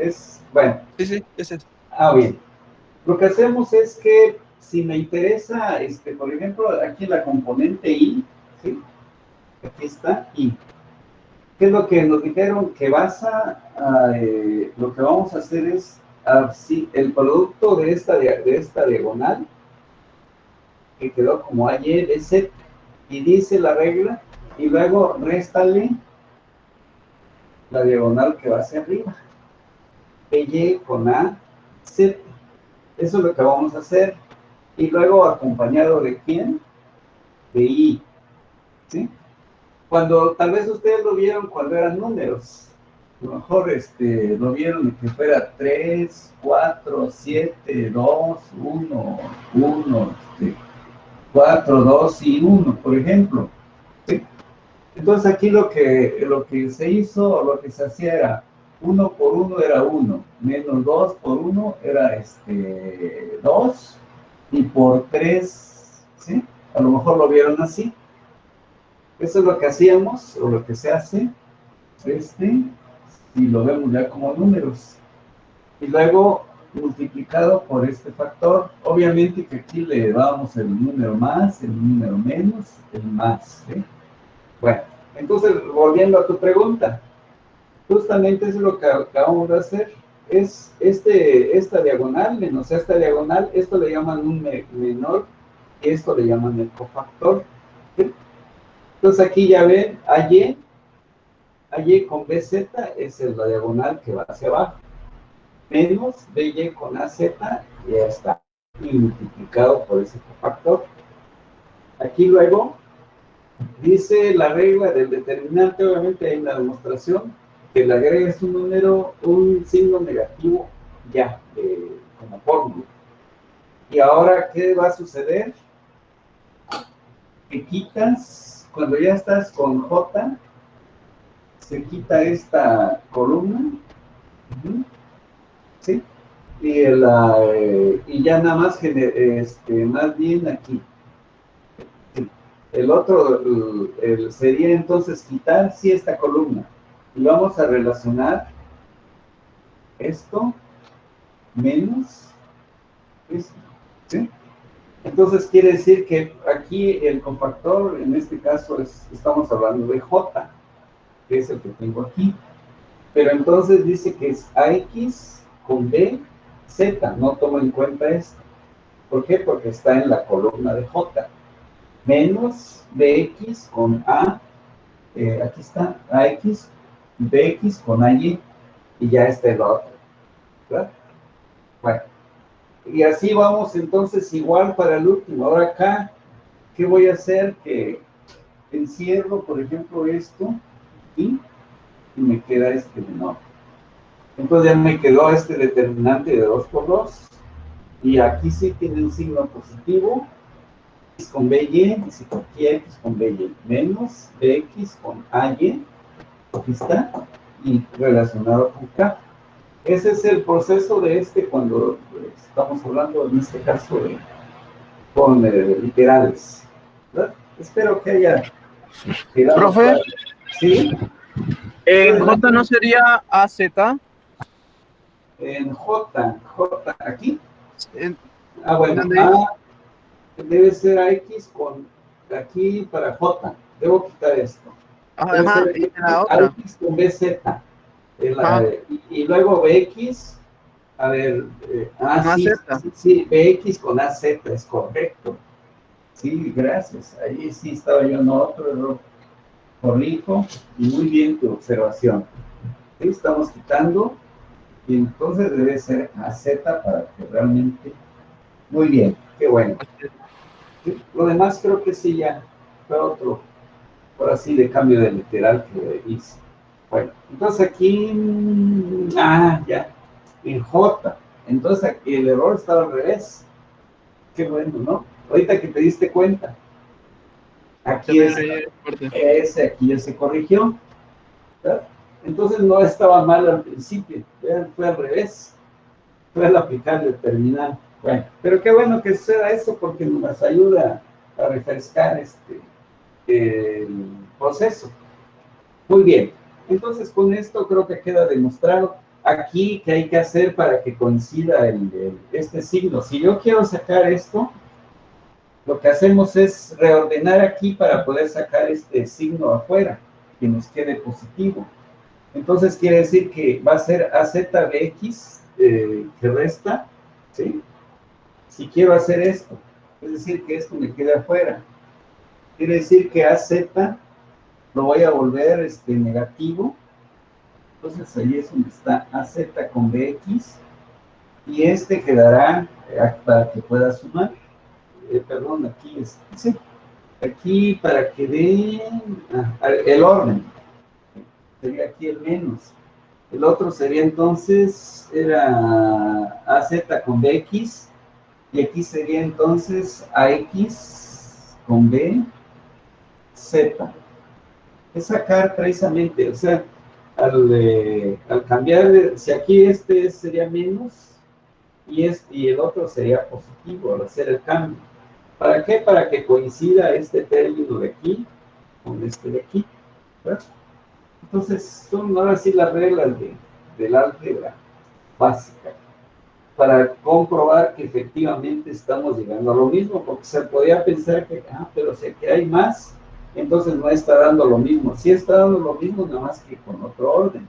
bueno. Sí, sí, ese es. Ah, bien. Lo que hacemos es que si me interesa, por ejemplo, aquí la componente I, ¿sí? Aquí está I. ¿Qué es lo que nos dijeron? Que lo que vamos a hacer es, si el producto de esta diagonal, que quedó como AY de Z, y dice la regla, y luego réstale la diagonal que va hacia arriba. Y con A, Z. Eso es lo que vamos a hacer. Y luego acompañado de ¿quién? De I. ¿Sí? Tal vez ustedes lo vieron cuando eran números. A lo mejor lo vieron que fuera 3, 4, 7, 2, 1, 1, 4, 2 y 1, por ejemplo. ¿Sí? Entonces aquí lo que se hizo, o lo que se hacía era 1 por 1 era 1, menos 2 por 1 era 2, y por 3, ¿sí? A lo mejor lo vieron así. Eso es lo que hacíamos, o lo que se hace, y lo vemos ya como números. Y luego multiplicado por este factor, obviamente que aquí le damos el número más, el número menos, el más, ¿sí? Bueno, entonces, volviendo a tu pregunta, justamente eso es lo que acabamos de hacer. Es esta diagonal menos esta diagonal, esto le llaman un menor, y esto le llaman el cofactor. ¿Sí? Entonces aquí ya ven, AY con BZ es la diagonal que va hacia abajo, menos BY con AZ, ya está, y multiplicado por ese cofactor. Aquí luego dice la regla del determinante, obviamente hay una demostración, que le agregues un número, un signo negativo ya, como fórmula. Y ahora, ¿qué va a suceder? Que quitas, cuando ya estás con J, se quita esta columna, ¿sí? Y ya nada más, más bien aquí. El otro sería entonces quitar, sí, esta columna. Y vamos a relacionar esto menos esto, ¿sí? Entonces quiere decir que aquí el cofactor, en este caso, estamos hablando de J, que es el que tengo aquí. Pero entonces dice que es AX con B, Z, no tomo en cuenta esto. ¿Por qué? Porque está en la columna de J. Menos BX con A, aquí está, AX, BX con AY, y ya está el otro, ¿verdad? Bueno, y así vamos entonces igual para el último. Ahora acá, ¿qué voy a hacer? Que encierro, por ejemplo, esto, y me queda este menor. Entonces ya me quedó este determinante de 2 por 2, y aquí sí tiene un signo positivo, X con BY, dice aquí X con BY, menos BX con AY, aquí está, y relacionado con K. Ese es el proceso de cuando estamos hablando, en este caso, con literales, ¿verdad? Espero que haya quedado Profe, claro. ¿Sí? ¿en J no sería AZ? En J, aquí. ¿En Bueno, dónde A dice? debe ser AX con aquí para J. Debo quitar esto. Puede Ajá, ser y en la otra. AX con BZ. Ajá. Y luego BX, a ver, Con AZ. sí, BX con AZ es correcto. Sí, gracias. Ahí sí estaba yo en otro error. Corrijo, y muy bien tu observación. Sí, estamos quitando, y entonces debe ser AZ para que realmente... Muy bien, qué bueno. Sí, lo demás creo que sí ya fue otro, por así, de cambio de literal que hice. Bueno, entonces aquí, ya, en J. Entonces aquí el error estaba al revés. Qué bueno, ¿no? Ahorita que te diste cuenta. Aquí También es, ahí es fuerte. ese aquí ya se corrigió, ¿verdad? Entonces no estaba mal al principio, fue al revés. Fue al aplicar el terminal. Bueno, pero qué bueno que suceda eso porque nos ayuda a refrescar el proceso. Muy bien. Entonces, con esto creo que queda demostrado aquí que hay que hacer para que coincida este signo. Si yo quiero sacar esto, lo que hacemos es reordenar aquí para poder sacar este signo afuera, que nos quede positivo. Entonces quiere decir que va a ser AZBX, que resta, ¿sí? Si quiero hacer esto, es decir, que esto me quede afuera. Quiere decir que AZ lo voy a volver negativo. Entonces ahí es donde está AZ con BX. Y este quedará para que pueda sumar. Perdón, aquí es. Sí, aquí para que dé el orden. Sería aquí el menos. El otro sería entonces, era AZ con BX. Y aquí sería entonces AX con B, Z. Es sacar precisamente, o sea, al cambiar, si aquí este sería menos y el otro sería positivo al hacer el cambio. ¿Para qué? Para que coincida este término de aquí con este de aquí, ¿verdad? Entonces, son ahora sí las reglas del álgebra básica para comprobar que efectivamente estamos llegando a lo mismo, porque se podía pensar que, pero si aquí hay más, entonces no está dando lo mismo. Sí está dando lo mismo, nada más que con otro orden.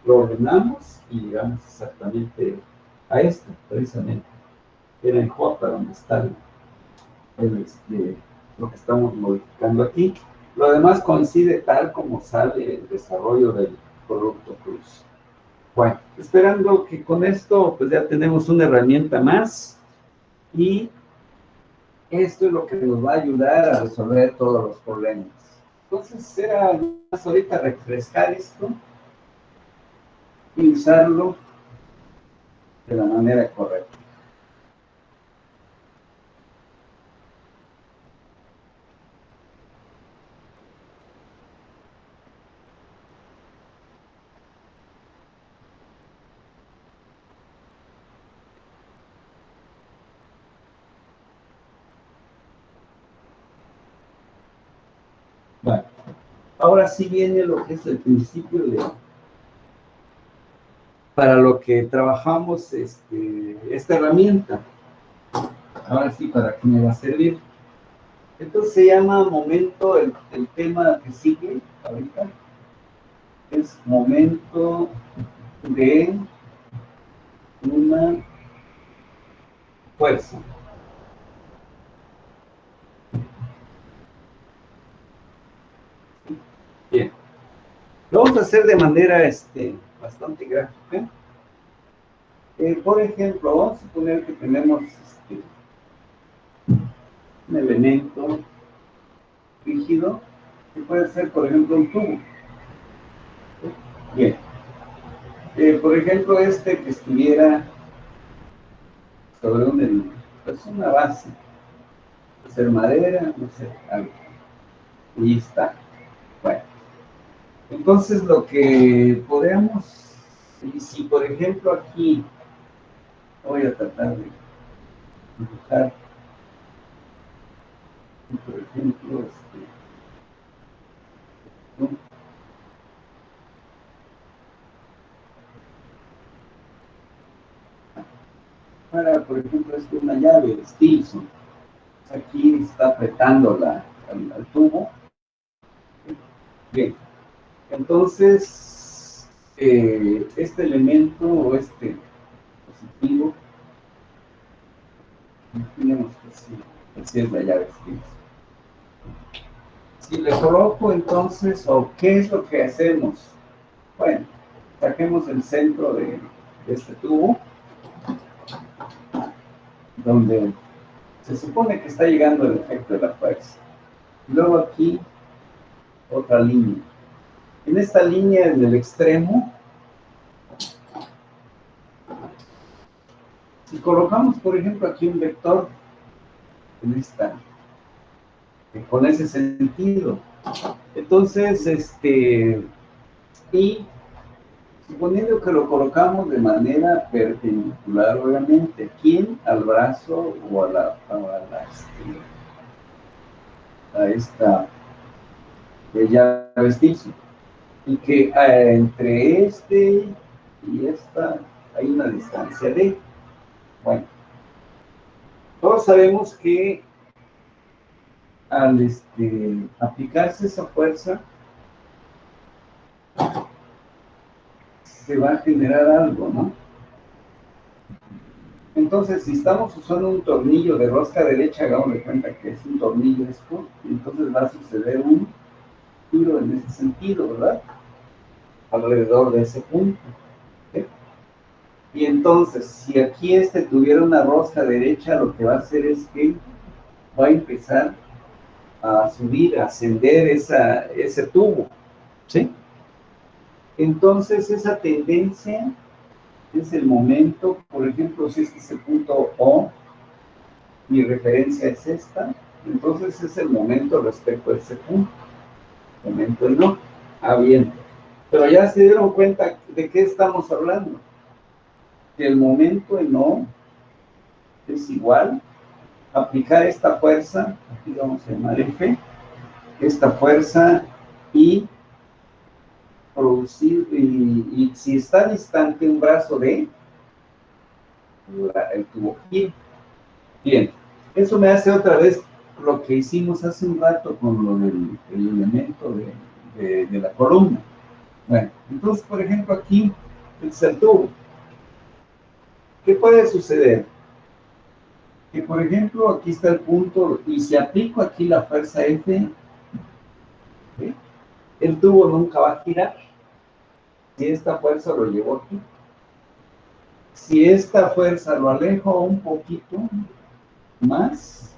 Lo ordenamos y llegamos exactamente a esto, precisamente. Era en J donde está lo que estamos modificando aquí. Lo demás coincide tal como sale el desarrollo del producto cruz. Bueno, esperando que con esto pues ya tenemos una herramienta más y esto es lo que nos va a ayudar a resolver todos los problemas. Entonces era más ahorita refrescar esto y usarlo de la manera correcta. Bueno, ahora sí viene lo que es el principio para lo que trabajamos esta herramienta. Ahora sí, ¿para qué me va a servir? Entonces se llama momento, el tema que sigue ahorita es momento de una fuerza. Bien, lo vamos a hacer de manera bastante gráfica. Por ejemplo, vamos a suponer que tenemos un elemento rígido que puede ser, por ejemplo, un tubo. Bien, por ejemplo, que estuviera sobre un edificio, es una base, puede ser madera, no sé, algo. Y está. Bueno, entonces lo que podemos, si por ejemplo aquí voy a tratar de dibujar, por ejemplo, ¿no? Para, por ejemplo, una llave de Stilson. Aquí está apretando al tubo. Bien, entonces, este elemento o este positivo, imaginemos que así es la llave. Si le coloco entonces, ¿o qué es lo que hacemos? Bueno, saquemos el centro de este tubo, donde se supone que está llegando el efecto de la fuerza. Luego aquí, otra línea. En esta línea, en el extremo, si colocamos, por ejemplo, aquí un vector, en esta, con ese sentido, entonces, y suponiendo que lo colocamos de manera perpendicular, obviamente, ¿quién? Al brazo o a esta bella vestigio. Y que entre este y esta hay una distancia de, bueno, todos sabemos que al aplicarse esa fuerza, se va a generar algo, ¿no? Entonces, si estamos usando un tornillo de rosca derecha, hagamos de cuenta que es un tornillo esto, entonces va a suceder un giro en ese sentido, ¿verdad? Alrededor de ese punto. ¿Sí? Y entonces, si aquí tuviera una rosca derecha, lo que va a hacer es que va a empezar a subir, a ascender ese tubo, ¿sí? Entonces, esa tendencia es el momento, por ejemplo, si este es el punto O, mi referencia es esta, entonces es el momento respecto a ese punto, momento en O. Ah, bien, pero ya se dieron cuenta de qué estamos hablando, que el momento en O es igual a aplicar esta fuerza, aquí vamos a llamar F, esta fuerza y producir, y si está distante un brazo de el tubo gira. Bien, eso me hace otra vez lo que hicimos hace un rato con lo del el elemento de la columna. Bueno, entonces, por ejemplo, aquí es el tubo. ¿Qué puede suceder? Que, por ejemplo, aquí está el punto, y si aplico aquí la fuerza F, ¿sí? El tubo nunca va a girar. Si esta fuerza lo llevo aquí. Si esta fuerza lo alejo un poquito más,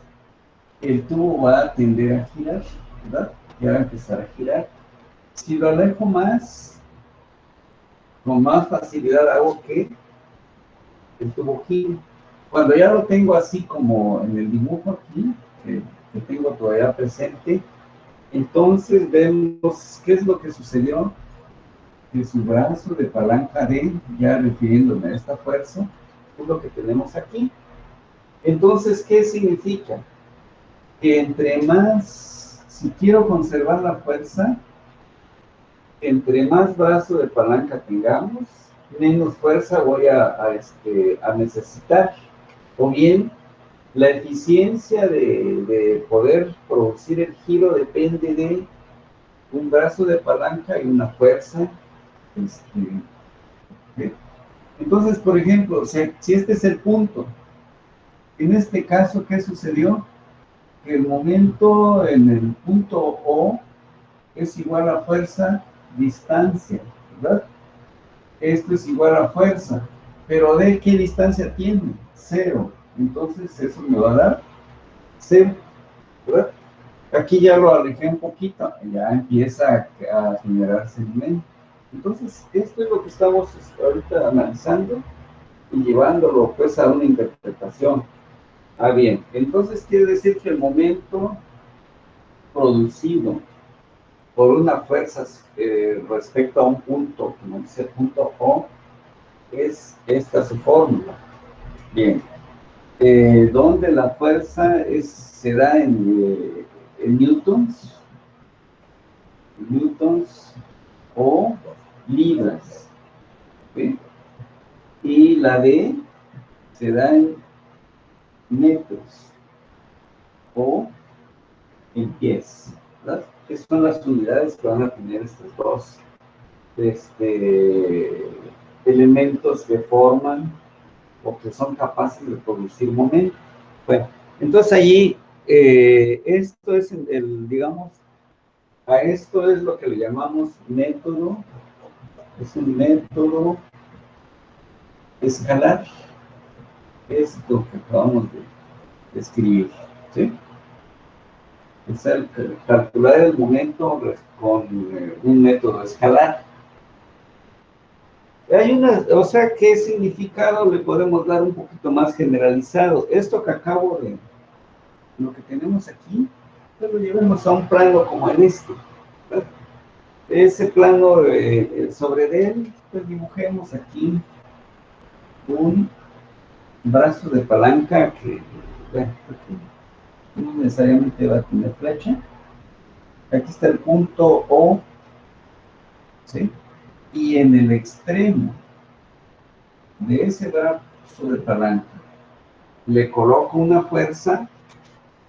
el tubo va a tender a girar, ¿verdad? Ya va a empezar a girar. Si lo alejo más, con más facilidad hago que el tubo gire. Cuando ya lo tengo así como en el dibujo aquí, que tengo todavía presente, entonces vemos qué es lo que sucedió, que su brazo de palanca D, ya refiriéndome a esta fuerza, es lo que tenemos aquí. Entonces, ¿qué significa? Que entre más, si quiero conservar la fuerza, entre más brazo de palanca tengamos, menos fuerza voy a necesitar. O bien, la eficiencia de poder producir el giro depende de un brazo de palanca y una fuerza. Entonces, por ejemplo, si este es el punto, en este caso, ¿qué sucedió? Que el momento en el punto O es igual a fuerza, distancia, ¿verdad? Esto es igual a fuerza, pero ¿de qué distancia tiene? Cero. Entonces eso me va a dar cero, ¿verdad? Aquí ya lo alejé un poquito, ya empieza a generar sedimento. Entonces, esto es lo que estamos ahorita analizando y llevándolo pues a una interpretación. Ah, bien, entonces quiere decir que el momento producido por una fuerza respecto a un punto, como dice el punto O, es esta su fórmula. Bien, donde la fuerza se da en newtons o libras, ¿sí? Y la D se da en metros o en pies. ¿verdad? Que son las unidades que van a tener estos dos elementos que forman o que son capaces de producir momento. Bueno, entonces allí, esto es digamos, a esto es lo que le llamamos método, es un método escalar, esto que acabamos de escribir, ¿sí? Es el calcular el momento con un método escalar. Hay o sea, ¿qué significado le podemos dar un poquito más generalizado? Esto que acabo de, lo que tenemos aquí, pues lo llevemos a un plano como en este, ¿verdad? Ese plano, sobre él, pues dibujemos aquí un brazo de palanca que, bueno, aquí no necesariamente va a tener flecha. Aquí está el punto O, ¿sí? Y en el extremo de ese brazo de palanca le coloco una fuerza.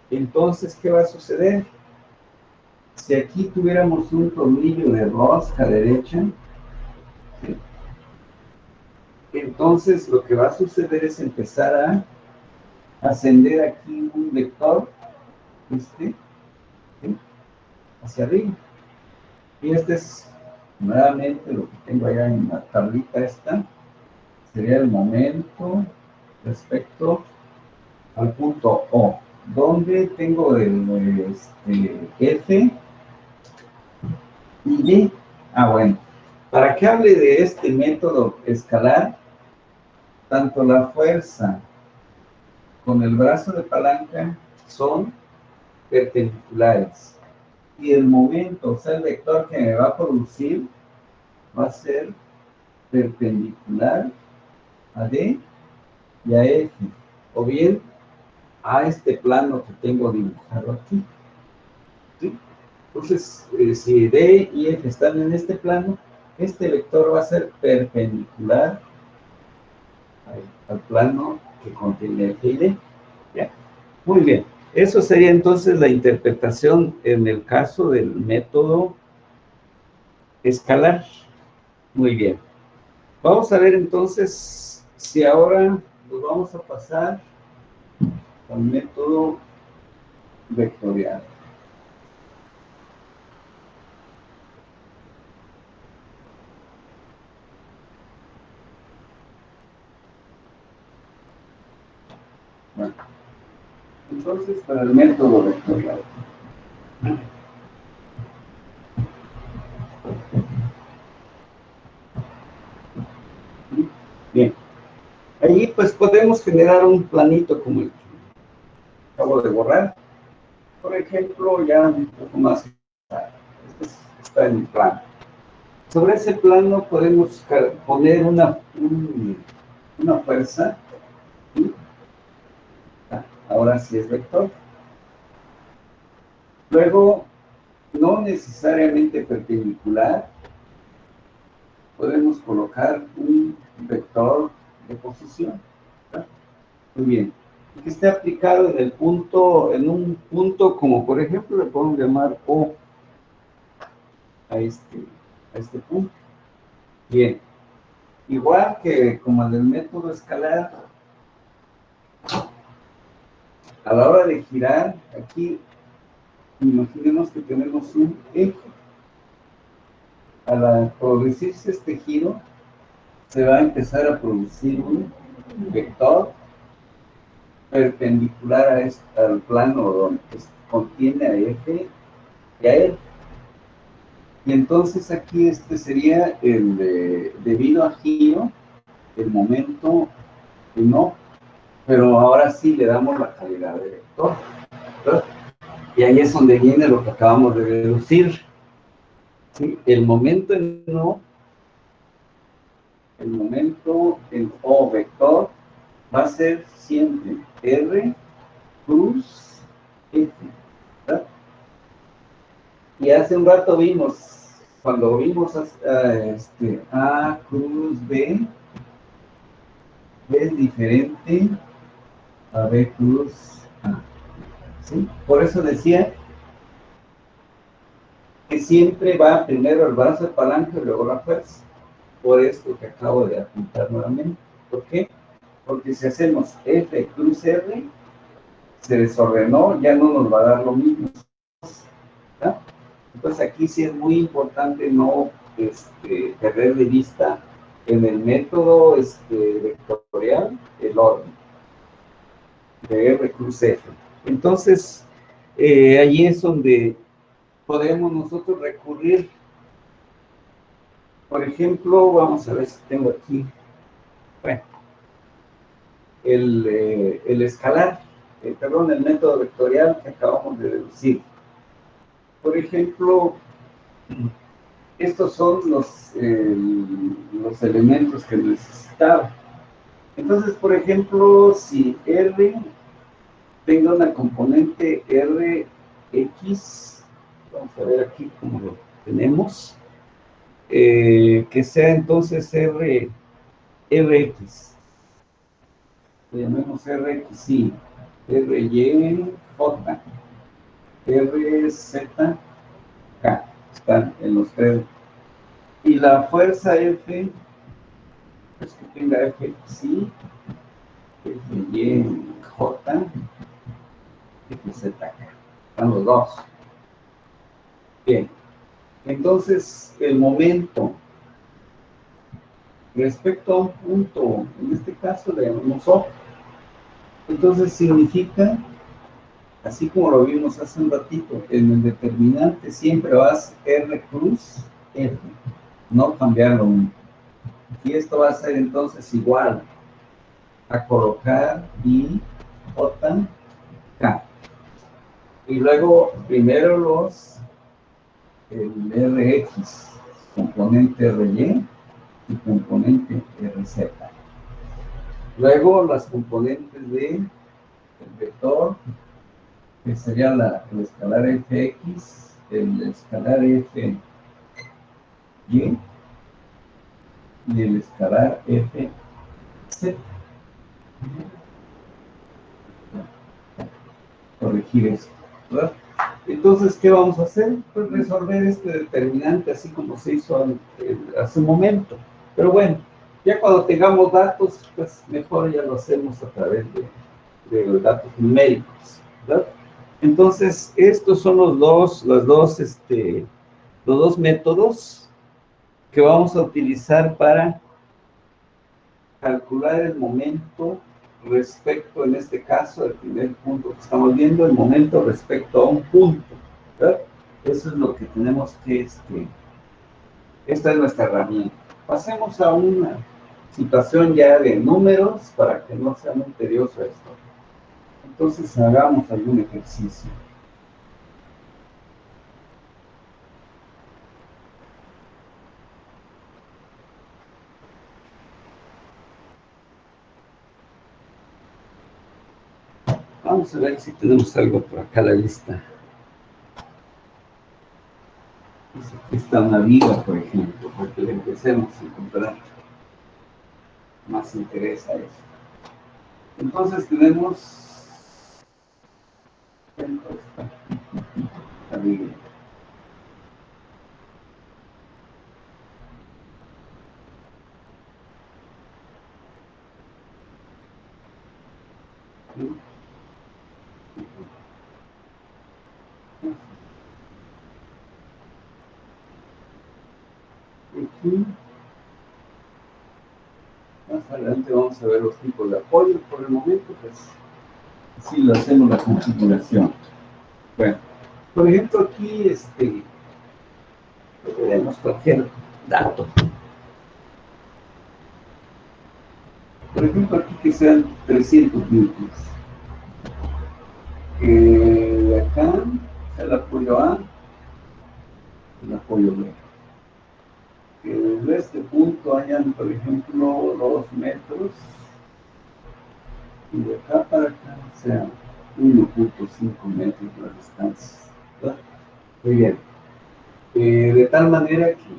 Entonces, ¿qué va a suceder? Si aquí tuviéramos un tornillo de rosca derecha, ¿sí? Entonces lo que va a suceder es empezar a ascender aquí un vector, ¿sí? Hacia arriba. Y este es nuevamente lo que tengo allá en la tablita esta, sería el momento respecto al punto O, donde tengo el F y D. Bueno, para que hable de este método escalar, tanto la fuerza con el brazo de palanca son perpendiculares. Y el momento, o sea, el vector que me va a producir, va a ser perpendicular a D y a F, o bien a este plano que tengo dibujado aquí, ¿sí? Entonces, si D y F están en este plano, este vector va a ser perpendicular al plano que contiene F y D. ¿Ya? Muy bien. Eso sería entonces la interpretación en el caso del método escalar. Muy bien. Vamos a ver entonces si ahora nos vamos a pasar al método vectorial. Bueno, entonces para el método vectorial. Bien. Allí pues podemos generar un planito como el que acabo de borrar. Por ejemplo, ya un poco más. Este está en el plano. Sobre ese plano podemos poner una fuerza. ¿Sí? Ahora sí es vector. Luego, no necesariamente perpendicular, podemos colocar un vector de posición. ¿Verdad? Muy bien. Que esté aplicado en el punto, en un punto como por ejemplo le podemos llamar O a este punto. Bien. Igual que como en el método escalar, a la hora de girar, aquí imaginemos que tenemos un eje. Al producirse este giro, se va a empezar a producir un vector perpendicular al plano donde contiene a F y a L. Y entonces aquí este sería debido a giro, el momento no, pero ahora sí le damos la calidad de vector, ¿verdad? Y ahí es donde viene lo que acabamos de deducir, ¿sí? El momento en no, el momento en O vector va a ser siempre R cruz F, ¿verdad? Y hace un rato vimos, cuando vimos A cruz B, es diferente a B cruz A, ¿sí? Por eso decía que siempre va primero el brazo de palanca y luego la fuerza. Por esto que acabo de apuntar nuevamente. ¿Por qué? Porque si hacemos F cruz R, se desordenó, ya no nos va a dar lo mismo. ¿Ya? Entonces aquí sí es muy importante no perder de vista en el método vectorial el orden de R cruz F. Entonces, allí es donde podemos nosotros recurrir. Por ejemplo, vamos a ver si tengo aquí, bueno, el escalar, perdón, el método vectorial que acabamos de deducir. Por ejemplo, estos son los elementos que necesitaba. Entonces, por ejemplo, si R tenga una componente Rx, vamos a ver aquí cómo lo tenemos, que sea entonces Rx, le llamemos Rx, sí, Ry, J, RZ, K, están en los tres. Y la fuerza F, pues que tenga F, sí, Fy, J, FZ, K, están los dos. Bien, entonces el momento respecto a un punto, en este caso le llamamos O, entonces significa, así como lo vimos hace un ratito, en el determinante siempre vas R cruz F, no cambiarlo. Y esto va a ser entonces igual a colocar I, J, K. Y luego primero el Rx, componente Ry y componente Rz. Luego las componentes del vector, que sería el escalar Fx, el escalar Fy y el escalar Fz. Corregir esto, ¿verdad? Entonces, ¿qué vamos a hacer? Pues resolver este determinante así como se hizo hace un momento. Pero bueno, ya cuando tengamos datos, pues mejor ya lo hacemos a través de los datos numéricos, ¿verdad? Entonces, estos son los dos métodos que vamos a utilizar para calcular el momento respecto, en este caso, el primer punto que estamos viendo, el momento respecto a un punto, ¿verdad? Eso es lo que tenemos que, esta es nuestra herramienta. Pasemos a una situación ya de números para que no sea muy tedioso esto. Entonces, hagamos algún ejercicio. Vamos a ver si tenemos algo por acá a la lista. Aquí está una viga, por ejemplo, porque le empecemos a encontrar más interés a eso. Entonces tenemos la viga. Aquí, más adelante vamos a ver los tipos de apoyo. Por el momento, pues, así lo hacemos la configuración. Bueno, por ejemplo, aquí, tenemos cualquier dato. Por ejemplo, aquí que sean 300 newtons. Acá, el apoyo A, el apoyo B. De este punto hayan, por ejemplo, 2 metros, y de acá para acá sea 1.5 metros la distancia, ¿verdad? Muy bien. De tal manera que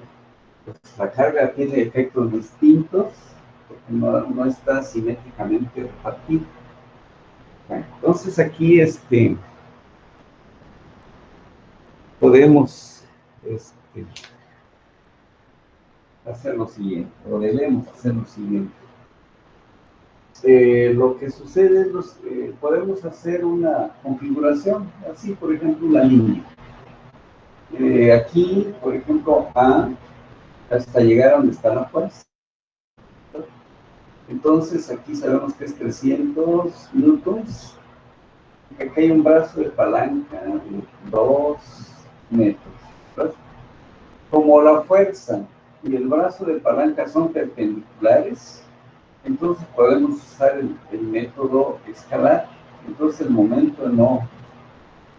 pues, la carga tiene efectos distintos, porque no está simétricamente repartida. Bueno, entonces aquí podemos hacer lo siguiente, o debemos hacer lo siguiente. Lo que sucede es podemos hacer una configuración, así por ejemplo la línea. Aquí, por ejemplo, A, hasta llegar a donde está la fuerza. Entonces aquí sabemos que es 300 newtons. Aquí hay un brazo de palanca de 2 metros, ¿verdad? Como la fuerza y el brazo de palanca son perpendiculares, entonces podemos usar el método escalar. Entonces el momento no,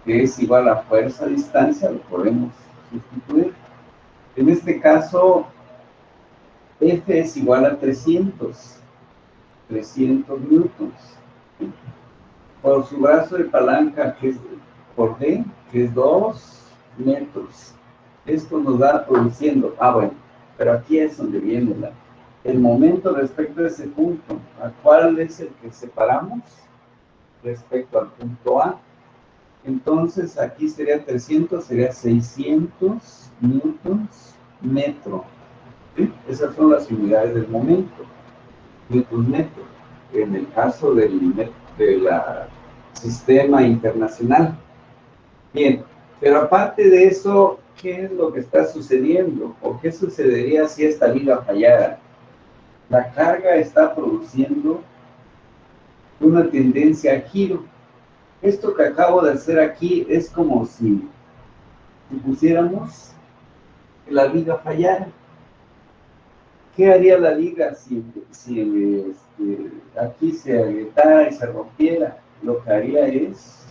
que es igual a fuerza a distancia, lo podemos sustituir. En este caso, F es igual a 300 newtons. Por su brazo de palanca, que es por D, que es 2 metros. Esto nos va produciendo, bueno, pero aquí es donde viene el momento respecto a ese punto. ¿A cuál es el que separamos? Respecto al punto A. Entonces, aquí sería 300, sería 600 newtons metro. ¿Sí? Esas son las unidades del momento. Newtons metro. En el caso del sistema internacional. Bien, pero aparte de eso, ¿qué es lo que está sucediendo? ¿O qué sucedería si esta liga fallara? La carga está produciendo una tendencia a giro. Esto que acabo de hacer aquí es como si pusiéramos que la liga fallara. ¿Qué haría la liga si aquí se agrietara y se rompiera? Lo que haría es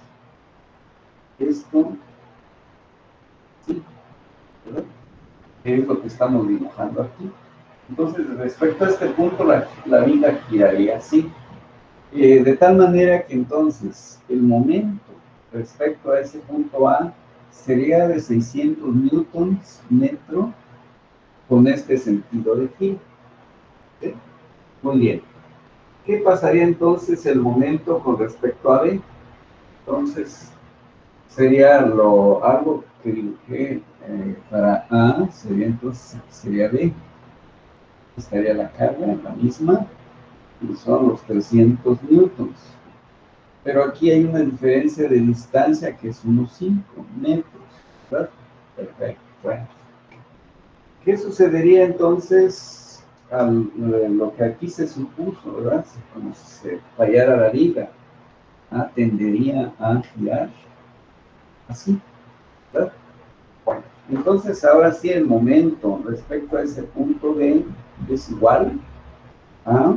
esto, ¿sí? ¿Verdad? Que es lo que estamos dibujando aquí. Entonces, respecto a este punto, la liga giraría así. De tal manera que entonces el momento respecto a ese punto A sería de 600 newtons metro con este sentido de giro. ¿Sí? Muy bien. ¿Qué pasaría entonces el momento con respecto a B? Entonces, sería algo que dibujé para A, sería B. Estaría la carga, la misma, y son los 300 newtons. Pero aquí hay una diferencia de distancia que es unos 5 metros, ¿verdad? Perfecto. Bueno. ¿Qué sucedería entonces a lo que aquí se supuso, ¿verdad? Como si se fallara la liga, tendería a girar así, ¿verdad? Bueno, entonces ahora sí el momento respecto a ese punto B es igual a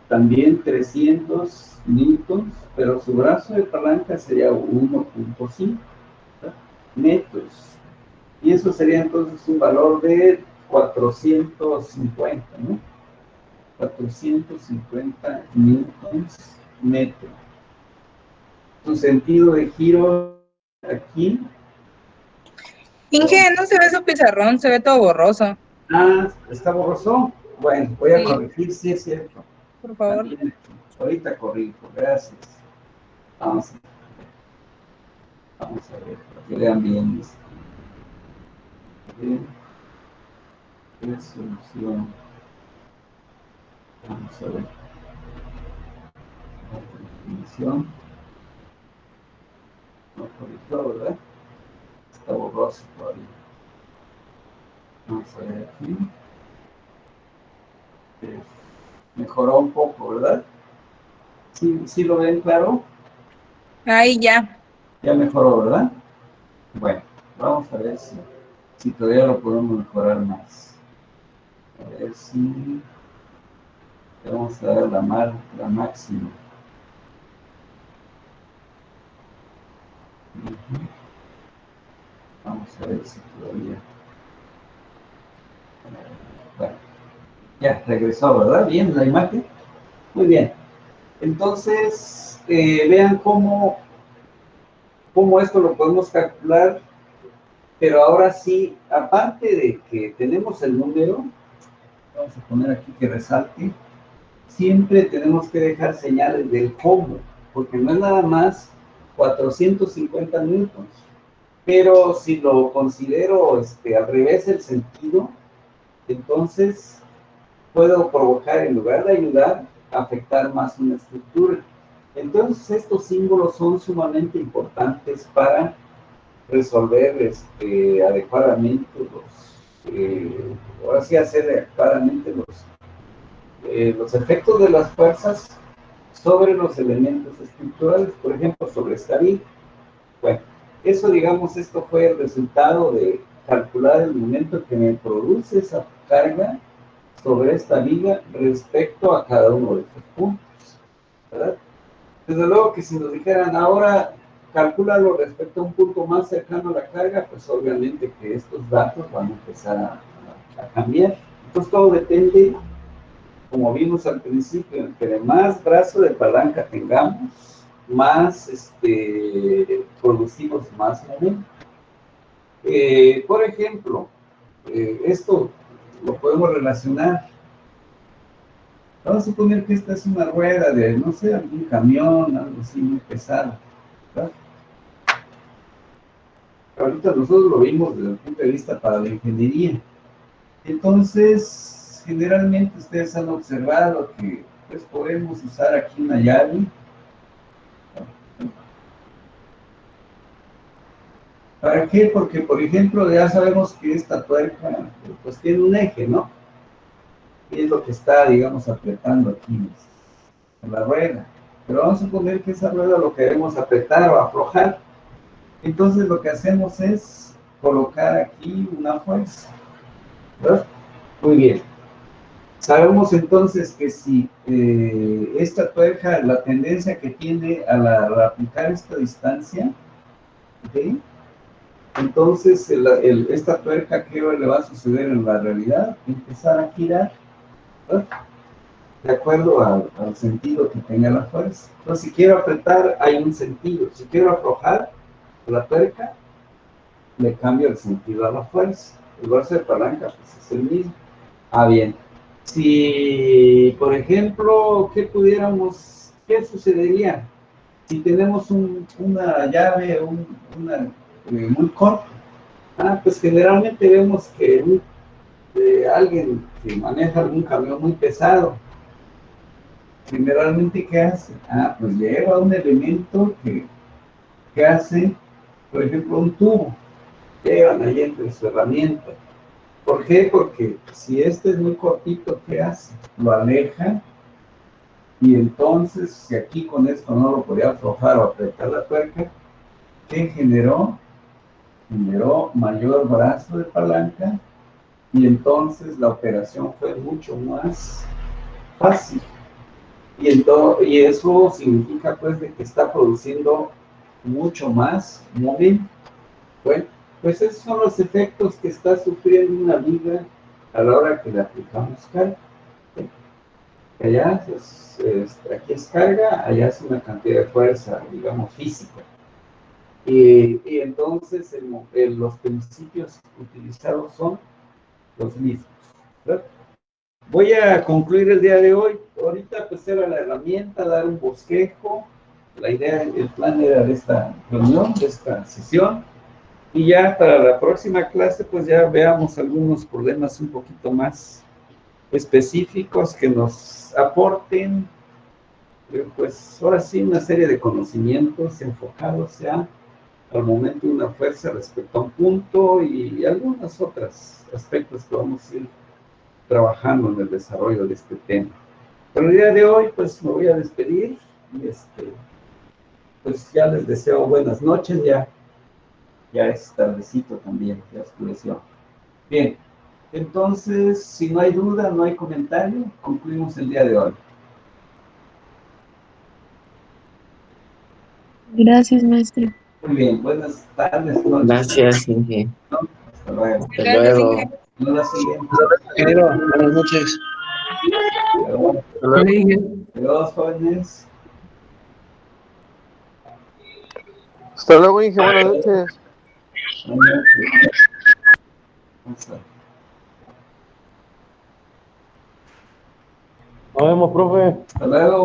también 300 newtons, pero su brazo de palanca sería 1.5 metros. Y eso sería entonces un valor de 450, ¿no? 450 newtons metro. Su sentido de giro aquí. Inge, no se ve su pizarrón, se ve todo borroso. ¿Está borroso? Bueno, voy a Sí. corregir, sí es cierto. Por favor. También, ahorita corrijo, gracias. Vamos a ver, para que vean bien esto. Resolución. Vamos a ver. La definición. No corrigió, ¿verdad? Está borroso todavía. Vamos a ver aquí. Mejoró un poco, ¿verdad? ¿Sí lo ven claro? Ahí ya. Ya mejoró, ¿verdad? Bueno, vamos a ver si todavía lo podemos mejorar más. A ver si vamos a dar la máxima. Vamos a ver si todavía. Bueno, ya regresó, ¿verdad? Bien la imagen. Muy bien. Entonces, vean cómo esto lo podemos calcular, pero ahora sí, aparte de que tenemos el número, vamos a poner aquí que resalte, siempre tenemos que dejar señales del cómo, porque no es nada más 450 newtons, Pero si lo considero al revés el sentido, entonces puedo provocar, en lugar de ayudar, afectar más una estructura. Entonces estos símbolos son sumamente importantes para resolver adecuadamente ahora sí hacer adecuadamente los efectos de las fuerzas sobre los elementos estructurales, por ejemplo, sobre esta viga. Bueno, eso, digamos, esto fue el resultado de calcular el momento que me produce esa carga sobre esta viga respecto a cada uno de estos puntos, ¿verdad? Desde luego que si nos dijeran ahora calcúlalo respecto a un punto más cercano a la carga, pues obviamente que estos datos van a empezar a cambiar. Entonces todo depende, como vimos al principio, entre más brazo de palanca tengamos, más producimos más momento. Por ejemplo, esto lo podemos relacionar. Vamos a suponer que esta es una rueda de, no sé, algún camión, algo así muy pesado, ¿verdad? Ahorita nosotros lo vimos desde el punto de vista para la ingeniería. Entonces, generalmente ustedes han observado que pues, podemos usar aquí una llave. ¿Para qué? Porque, por ejemplo, ya sabemos que esta tuerca pues tiene un eje, ¿no? Y es lo que está, digamos, apretando aquí en la rueda. Pero vamos a suponer que esa rueda lo queremos apretar o aflojar. Entonces lo que hacemos es colocar aquí una fuerza, ¿verdad? Muy bien. Sabemos entonces que si esta tuerca, la tendencia que tiene al aplicar esta distancia, ¿ok? Entonces esta tuerca, ¿qué le va a suceder en la realidad? Empezar a girar, ¿verdad? De acuerdo al sentido que tenga la fuerza. Entonces, si quiero apretar, hay un sentido. Si quiero aflojar la tuerca, le cambio el sentido a la fuerza. El brazo de palanca pues, es el mismo. Ah, bien. Si, por ejemplo, ¿qué sucedería? Si tenemos una llave, muy corta, pues generalmente vemos que alguien que maneja algún camión muy pesado, generalmente, ¿qué hace? Pues lleva un elemento que hace, por ejemplo, un tubo. Llevan ahí entre su herramienta. ¿Por qué? Porque si este es muy cortito, ¿qué hace? Lo aleja y entonces, si aquí con esto no lo podía aflojar o apretar la tuerca, ¿qué generó? Generó mayor brazo de palanca y entonces la operación fue mucho más fácil. Y eso significa pues de que está produciendo mucho más momento. Bueno, pues esos son los efectos que está sufriendo una viga a la hora que le aplicamos carga. Allá aquí es carga, allá es una cantidad de fuerza, digamos, física. Y entonces los principios utilizados son los mismos, ¿verdad? Voy a concluir el día de hoy. Ahorita pues era la herramienta, dar un bosquejo. La idea, el plan era de esta reunión, de esta sesión. Y ya para la próxima clase pues ya veamos algunos problemas un poquito más específicos que nos aporten, pues ahora sí, una serie de conocimientos enfocados ya al momento de una fuerza respecto a un punto y algunos otros aspectos que vamos a ir trabajando en el desarrollo de este tema. Pero el día de hoy, pues me voy a despedir y pues ya les deseo buenas noches, ya es tardecito también, ya oscureció. Bien, entonces, si no hay duda, no hay comentario, concluimos el día de hoy. Gracias, maestro. Muy bien, buenas tardes, noches. Gracias, Inge. Hasta luego. Hasta Gracias, luego. Inge. No la siguiente. Buenas noches. Hasta luego. Adiós, jóvenes. Hasta luego, Inge, buenas noches. Buenas noches. Nos vemos, profe. Hasta luego.